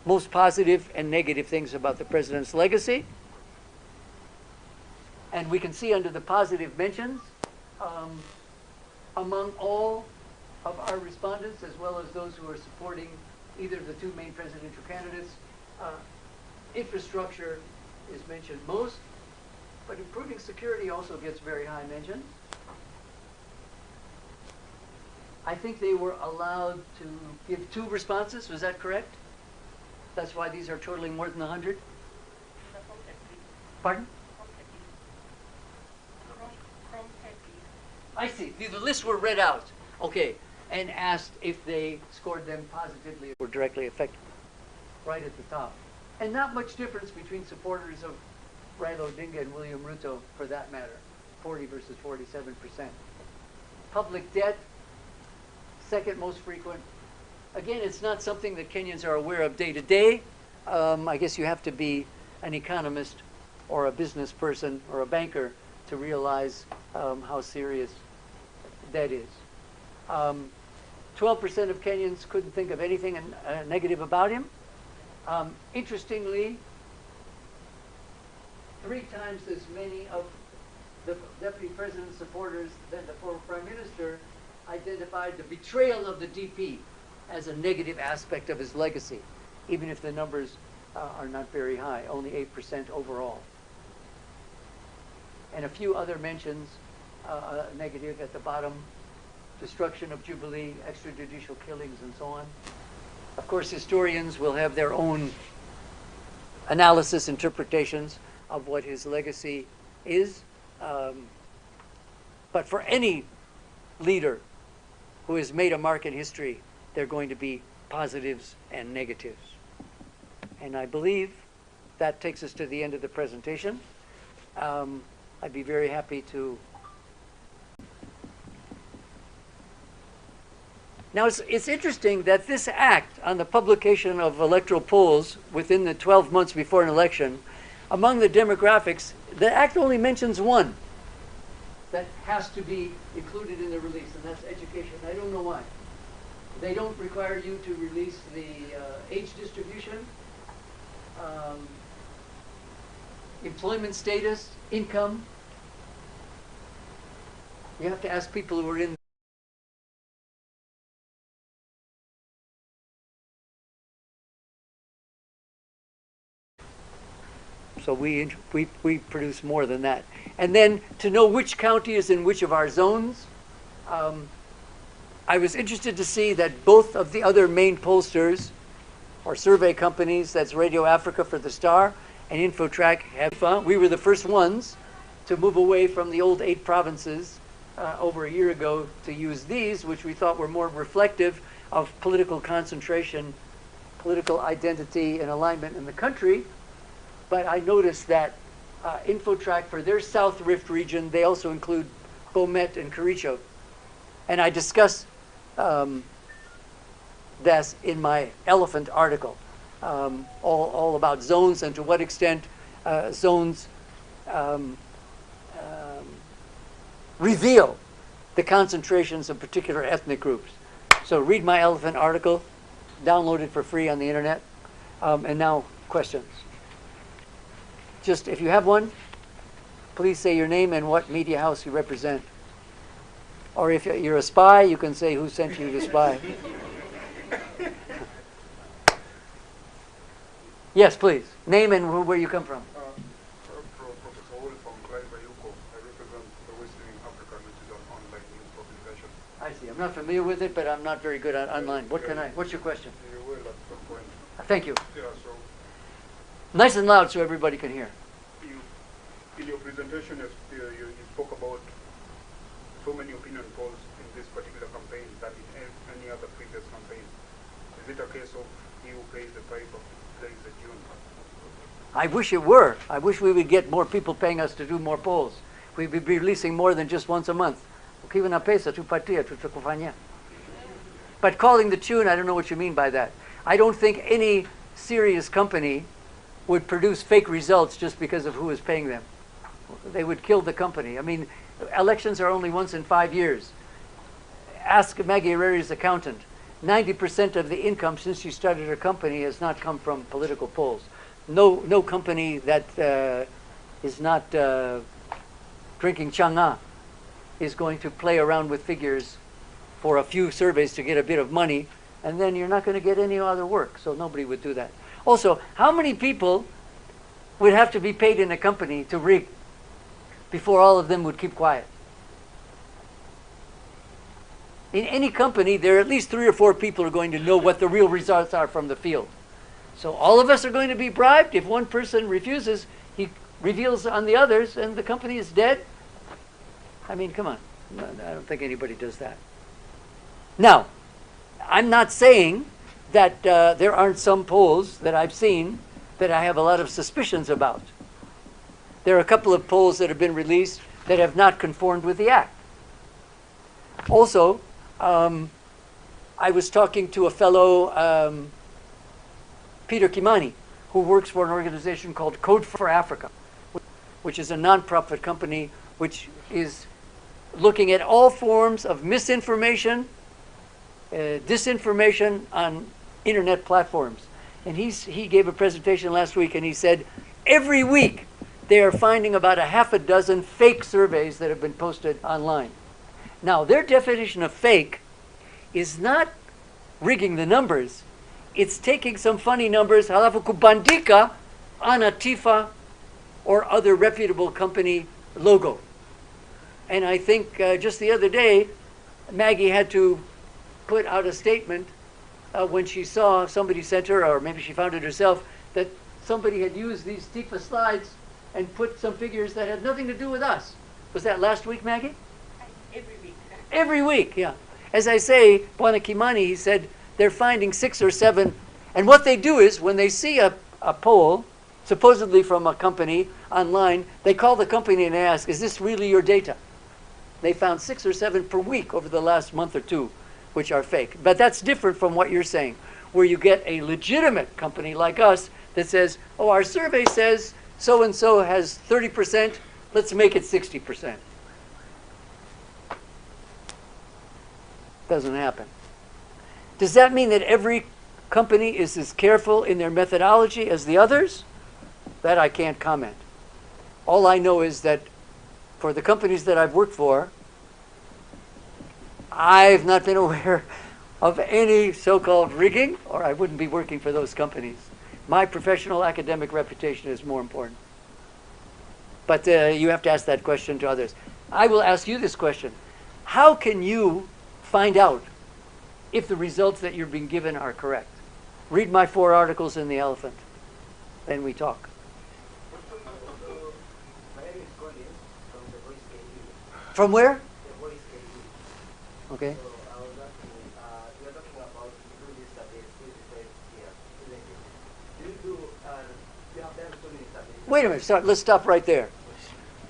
Speaker 3: most positive and negative things about the president's legacy. And we can see under the positive mentions, among all of our respondents, as well as those who are supporting either of the two main presidential candidates, infrastructure is mentioned most, but improving security also gets very high mention. I think they were allowed to give 2 responses, was that correct? That's why these are totaling more than 100? Pardon? I see. The lists were read out. Okay. And asked if they scored them positively or directly affected. Right at the top. And not much difference between supporters of Raila Odinga and William Ruto, for that matter. 40 versus 47%. Public debt, second most frequent. Again, it's not something that Kenyans are aware of day to day. I guess you have to be an economist or a business person or a banker to realize how serious debt is. 12% of Kenyans couldn't think of anything negative about him. Interestingly, 3 times as many of the deputy president's supporters than the former prime minister identified the betrayal of the DP as a negative aspect of his legacy, even if the numbers are not very high, only 8% overall. And a few other mentions, negative at the bottom: destruction of Jubilee, extrajudicial killings, and so on. Of course, historians will have their own analysis, interpretations of what his legacy is. But for any leader who has made a mark in history, there are going to be positives and negatives. And I believe that takes us to the end of the presentation. I'd be very happy to. Now, it's interesting that this act on the publication of electoral polls within the 12 months before an election, among the demographics, the act only mentions one that has to be included in the release, and that's education. I don't know why. They don't require you to release the age distribution, employment status, income. You have to ask people who are in. So we produce more than that. And then to know which county is in which of our zones, I was interested to see that both of the other main pollsters or survey companies, that's Radio Africa for the Star and InfoTrack, we were the first ones to move away from the old 8 provinces over a year ago to use these, which we thought were more reflective of political concentration, political identity, and alignment in the country. But I noticed that InfoTrack, for their South Rift region, they also include Bomet and Kericho. And I discuss this in my elephant article, all about zones and to what extent zones reveal the concentrations of particular ethnic groups. So read my elephant article, download it for free on the internet. And now, questions. Just, if you have one, please say your name and what media house you represent. Or if you're a spy, you can say who sent you to spy. Yes, please. Name and where you come from.
Speaker 4: Professor Ol from 𝗔𝗕𝗢𝗀𝗀. I represent the Western Africa, which is an online news publication.
Speaker 3: I see. I'm not familiar with it, but I'm not very good at online. What's your question?
Speaker 4: You will at some point.
Speaker 3: Thank you.
Speaker 4: Yeah, so
Speaker 3: Nice and loud so everybody can hear.
Speaker 4: in your presentation, you spoke about so many opinion polls in this particular campaign that in any other previous campaign. Is it a case of he who pays the piper plays the tune?
Speaker 3: I wish it were. I wish we would get more people paying us to do more polls. We'd be releasing more than just once a month. Ukiwa na pesa tupatia, tutakufanyia. But calling the tune, I don't know what you mean by that. I don't think any serious company would produce fake results just because of who is paying them. They would kill the company. I mean, elections are only once in 5 years. Ask Maggie Herrera's accountant. 90% of the income since she started her company has not come from political polls. No company that is not drinking 𝗔𝗕𝗢𝗨𝗧 is going to play around with figures for a few surveys to get a bit of money, and then you're not going to get any other work. So nobody would do that. Also, how many people would have to be paid in a company to rig before all of them would keep quiet? In any company, there are at least 3 or 4 people who are going to know what the real results are from the field. So all of us are going to be bribed. If one person refuses, he reveals on the others, and the company is dead. I mean, come on. I don't think anybody does that. Now, I'm not saying that there aren't some polls that I've seen that I have a lot of suspicions about. There are a couple of polls that have been released that have not conformed with the act. Also, I was talking to a fellow, Peter Kimani, who works for an organization called Code for Africa, which is a non-profit company which is looking at all forms of misinformation, disinformation on internet platforms. And he gave a presentation last week, and he said every week they are finding about 6 fake surveys that have been posted online. Now, their definition of fake is not rigging the numbers. It's taking some funny numbers, halafu kubandika on a Tifa or other reputable company logo. And I think just the other day, Maggie had to put out a statement when she saw somebody sent her, or maybe she found it herself, that somebody had used these Tifa slides and put some figures that had nothing to do with us. Was that last week, Maggie?
Speaker 1: Every week.
Speaker 3: Every week, yeah. As I say, Bwana Kimani, he said they're finding 6 or 7. And what they do is when they see a poll, supposedly from a company online, they call the company and ask, is this really your data? They found 6 or 7 per week over the last month or 2, which are fake. But that's different from what you're saying, where you get a legitimate company like us that says, oh, our survey says so-and-so has 30%, let's make it 60%. Doesn't happen. Does that mean that every company is as careful in their methodology as the others? That I can't comment. All I know is that for the companies that I've worked for, I've not been aware of any so-called rigging, or I wouldn't be working for those companies. My professional academic reputation is more important. But you have to ask that question to others. I will ask you this question. How can you find out if the results that you're being given are correct? Read my 4 articles in The Elephant. Then we talk.
Speaker 5: My name is Colin from the Voice KD.
Speaker 3: From where?
Speaker 5: The Voice KD.
Speaker 3: Okay.
Speaker 5: So I was asking, we are talking about you do this survey every 5 years, isn't it? Do you have done so many surveys?
Speaker 3: Wait a minute. Let's stop right there.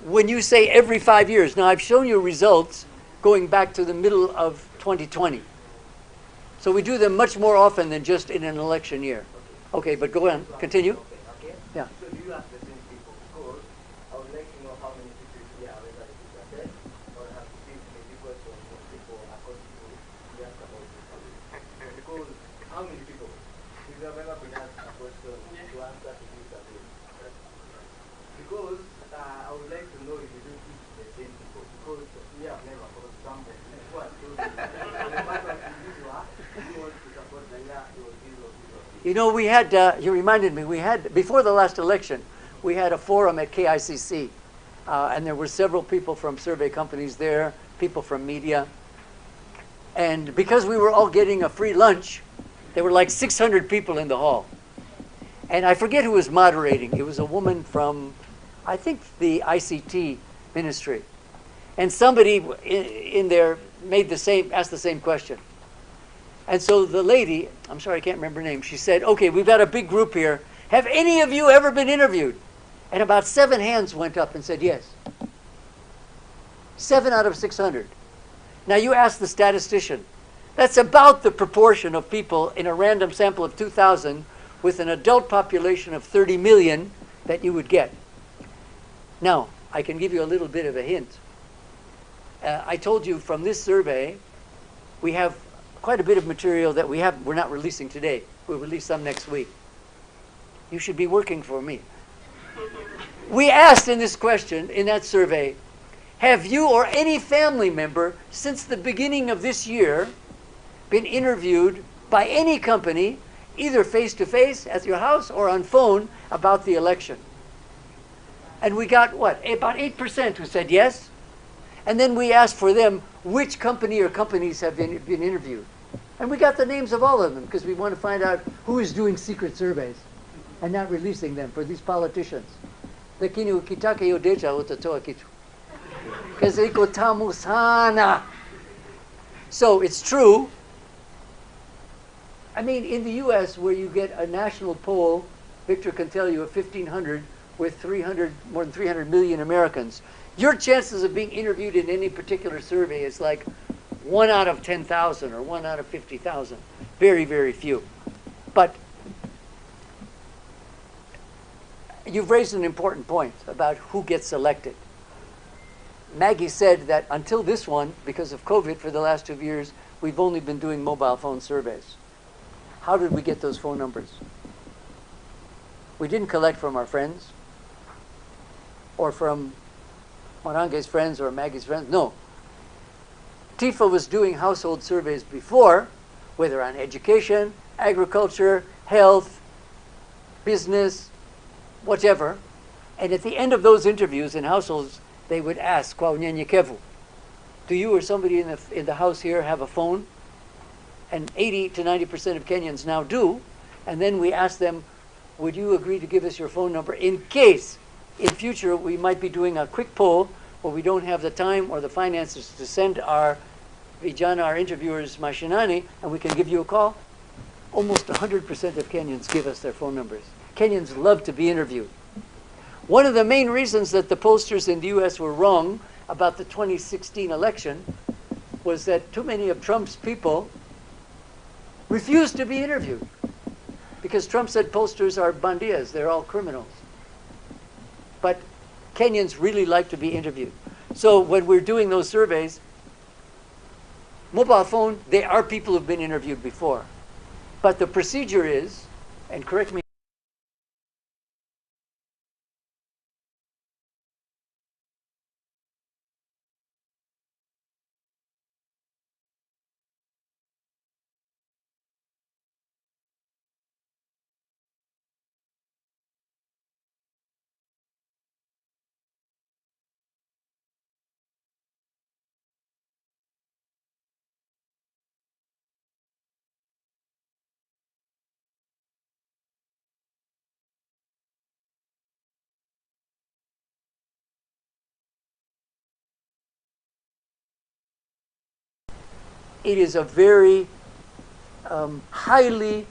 Speaker 3: When you say every 5 years, now I've shown you results going back to the middle of 2020. So we do them much more often than just in an election year. Okay, but go on. Continue.
Speaker 5: Okay.
Speaker 3: Yeah.
Speaker 5: So do you ask the same people? Because I would like to know how many people here are whether it is a dead or have received maybe questions from people according to we ask about this survey. Because how many people? If you have ever been asked a question to answer to this survey. Because I would like to know if you do teach the same people. Because we have never, for example, what
Speaker 3: you know, we had, you reminded me, we had, before the last election, we had a forum at KICC. And there were several people from survey companies there, people from media. And because we were all getting a free lunch, there were like 600 people in the hall. And I forget who was moderating. It was a woman from, I think, the ICT ministry. And somebody in there asked the same question. And so the lady, I'm sorry, I can't remember her name, she said, okay, we've got a big group here. Have any of you ever been interviewed? And about 7 hands went up and said yes. 7 out of 600. Now you ask the statistician. That's about the proportion of people in a random sample of 2,000 with an adult population of 30 million that you would get. Now, I can give you a little bit of a hint. I told you from this survey, we have quite a bit of material that we're not releasing today. We'll release some next week. You should be working for me. We asked in this question, in that survey, have you or any family member since the beginning of this year been interviewed by any company, either face-to-face at your house or on phone, about the election? And we got, what, about 8% who said yes. And then we asked for them which company or companies have been interviewed. And we got the names of all of them because we want to find out who is doing secret surveys and not releasing them for these politicians. Lakini ukitaka hiyo data utatoa kitu. Kasi iko tamu sana. So it's true. I mean, in the US, where you get a national poll, Victor can tell you, of 1,500 with more than 300 million Americans, your chances of being interviewed in any particular survey is like 1 out of 10,000 or 1 out of 50,000. Very, very few. But you've raised an important point about who gets elected. Maggie said that until this one, because of COVID for the last 2 years, we've only been doing mobile phone surveys. How did we get those phone numbers? We didn't collect from our friends or from Morange's friends or Maggie's friends. No. Tifa was doing household surveys before, whether on education, agriculture, health, business, whatever. And at the end of those interviews in households, they would ask, "Kwa unyenyekevu, do you or somebody in the house here have a phone?" And 80 to 90% of Kenyans now do. And then we ask them, would you agree to give us your phone number in case in future we might be doing a quick poll where we don't have the time or the finances to send our vijana, our interviewers, mashinani, and we can give you a call? Almost 100% of Kenyans give us their phone numbers. Kenyans love to be interviewed. One of the main reasons that the pollsters in the US were wrong about the 2016 election was that too many of Trump's people refused to be interviewed because Trump said pollsters are bandias, they're all criminals. But Kenyans really like to be interviewed. So when we're doing those surveys, mobile phone, they are people who've been interviewed before. But the procedure is, and correct me, it is a very highly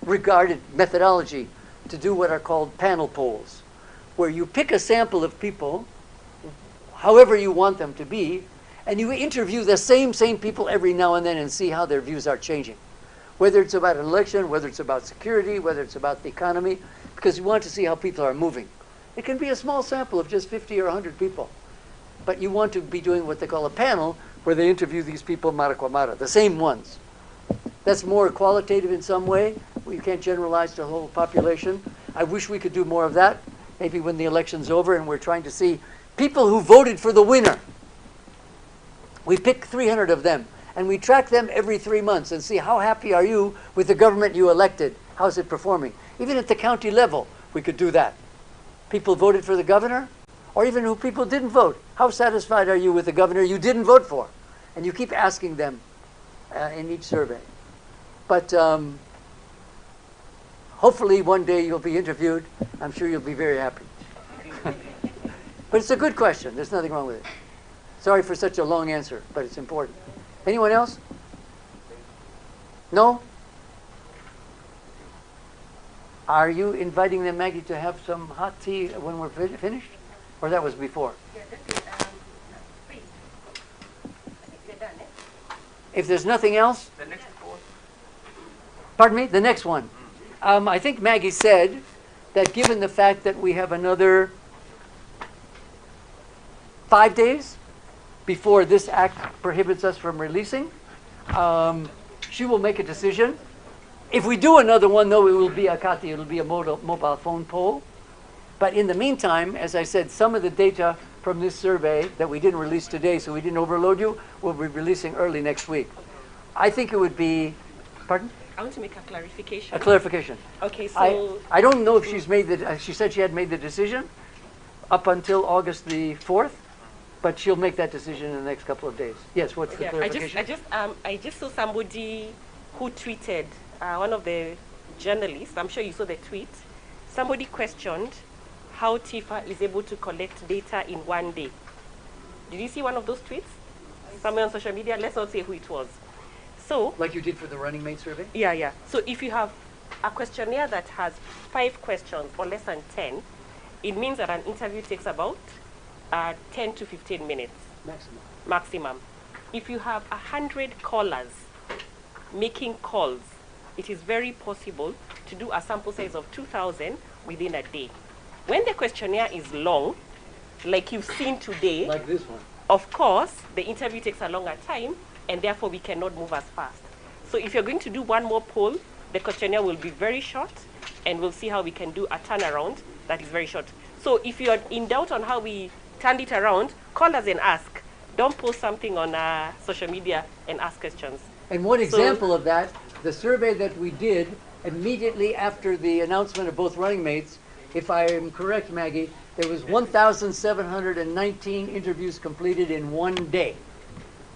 Speaker 3: regarded methodology to do what are called panel polls, where you pick a sample of people, however you want them to be, and you interview the same people every now and then and see how their views are changing. Whether it's about an election, whether it's about security, whether it's about the economy, because you want to see how people are moving. It can be a small sample of just 50 or 100 people, but you want to be doing what they call a panel, where they interview these people mara kwa mara, the same ones. That's more qualitative in some way. We can't generalize the whole population. I wish we could do more of that, maybe when the election's over and we're trying to see people who voted for the winner. We pick 300 of them, and we track them every 3 months and see how happy are you with the government you elected. How's it performing? Even at the county level, we could do that. People voted for the governor, or even who people didn't vote. How satisfied are you with the governor you didn't vote for? And you keep asking them in each survey. But hopefully one day you'll be interviewed. I'm sure you'll be very happy. But it's a good question. There's nothing wrong with it. Sorry for such a long answer, but it's important. Anyone else? No? Are you inviting them, Maggie, to have some hot tea when we're finished? Or that was before?
Speaker 1: Yeah, that's it. Please.
Speaker 3: If there's nothing else,
Speaker 6: The next report.
Speaker 3: pardon me, the next one. I think Maggie said that given the fact that we have another 5 days before this act prohibits us from releasing, she will make a decision. If we do another one, though, it will be a Kati, it will be a mobile phone poll. But in the meantime, as I said, some of the data from this survey that we didn't release today, so we didn't overload you, we'll be releasing early next week. I think it would be, pardon?
Speaker 1: I want to make a clarification.
Speaker 3: A clarification.
Speaker 1: Okay, so
Speaker 3: I don't know if she's made the, she said she had made the decision up until August the 4th, but she'll make that decision in the next couple of days. Yes, what's the
Speaker 1: yeah,
Speaker 3: clarification?
Speaker 1: I just saw somebody who tweeted, one of the journalists, I'm sure you saw the tweet, somebody questioned how Tifa is able to collect data in 1 day. Did you see one of those tweets? Somewhere on social media, let's not say who it was. So,
Speaker 3: Like you did for the running mate survey?
Speaker 1: yeah. So if you have a questionnaire that has 5 questions or less than 10, it means that an interview takes about 10 to 15 minutes maximum. If you have 100 callers making calls, it is very possible to do a sample size of 2,000 within a day. When the questionnaire is long, like you've seen today,
Speaker 3: Like this one.
Speaker 1: of course, the interview takes a longer time, and therefore we cannot move as fast. So if you're going to do one more poll, the questionnaire will be very short, and we'll see how we can do a turnaround that is very short. So if you're in doubt on how we turned it around, call us and ask. Don't post something on social media and ask questions.
Speaker 3: And one example of that, the survey that we did immediately after the announcement of both running mates, if I am correct, Maggie, there was 1,719 interviews completed in 1 day.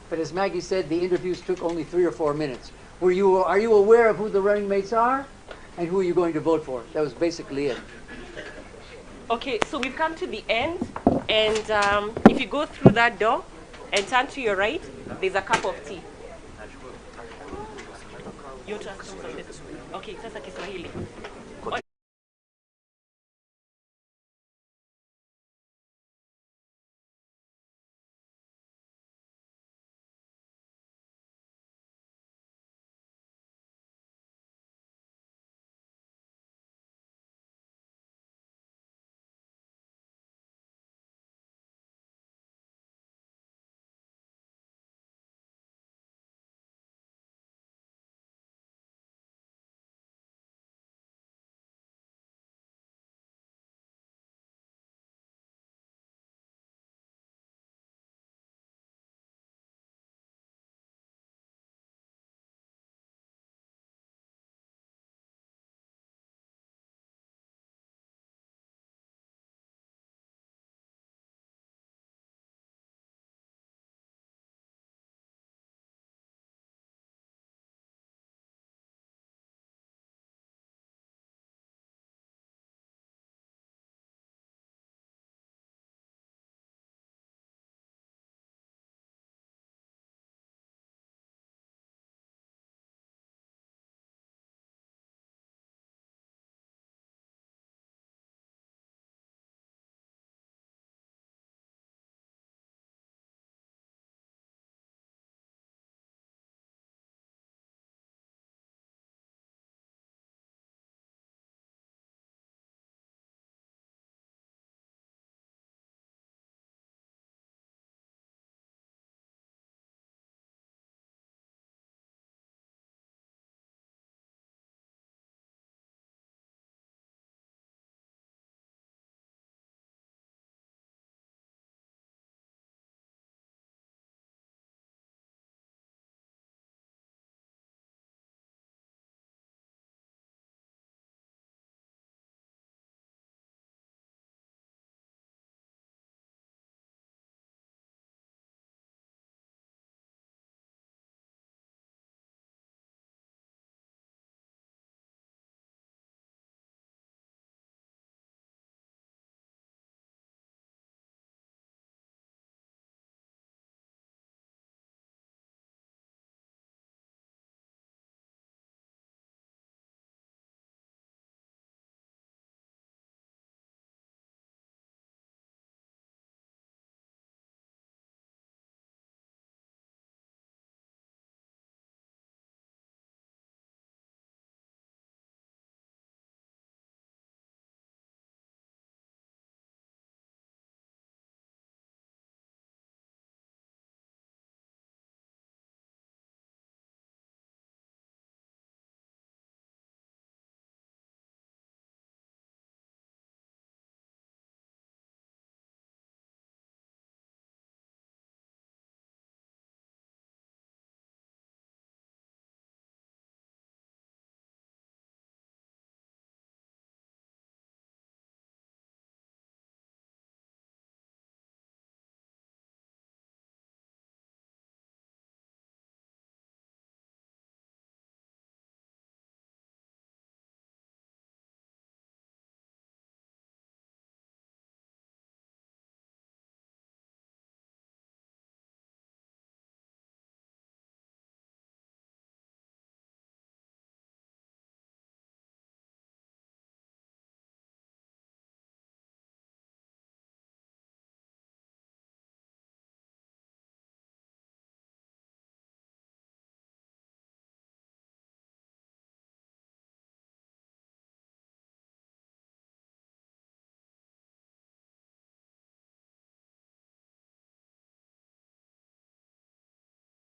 Speaker 3: But as Maggie said, the interviews took only 3 or 4 minutes. Are you aware of who the running mates are and who are you going to vote for? That was basically it.
Speaker 1: Okay, so we've come to the end, and if you go through that door and turn to your right, there's a cup of tea. You want to ask them something? Okay, sasa Kiswahili.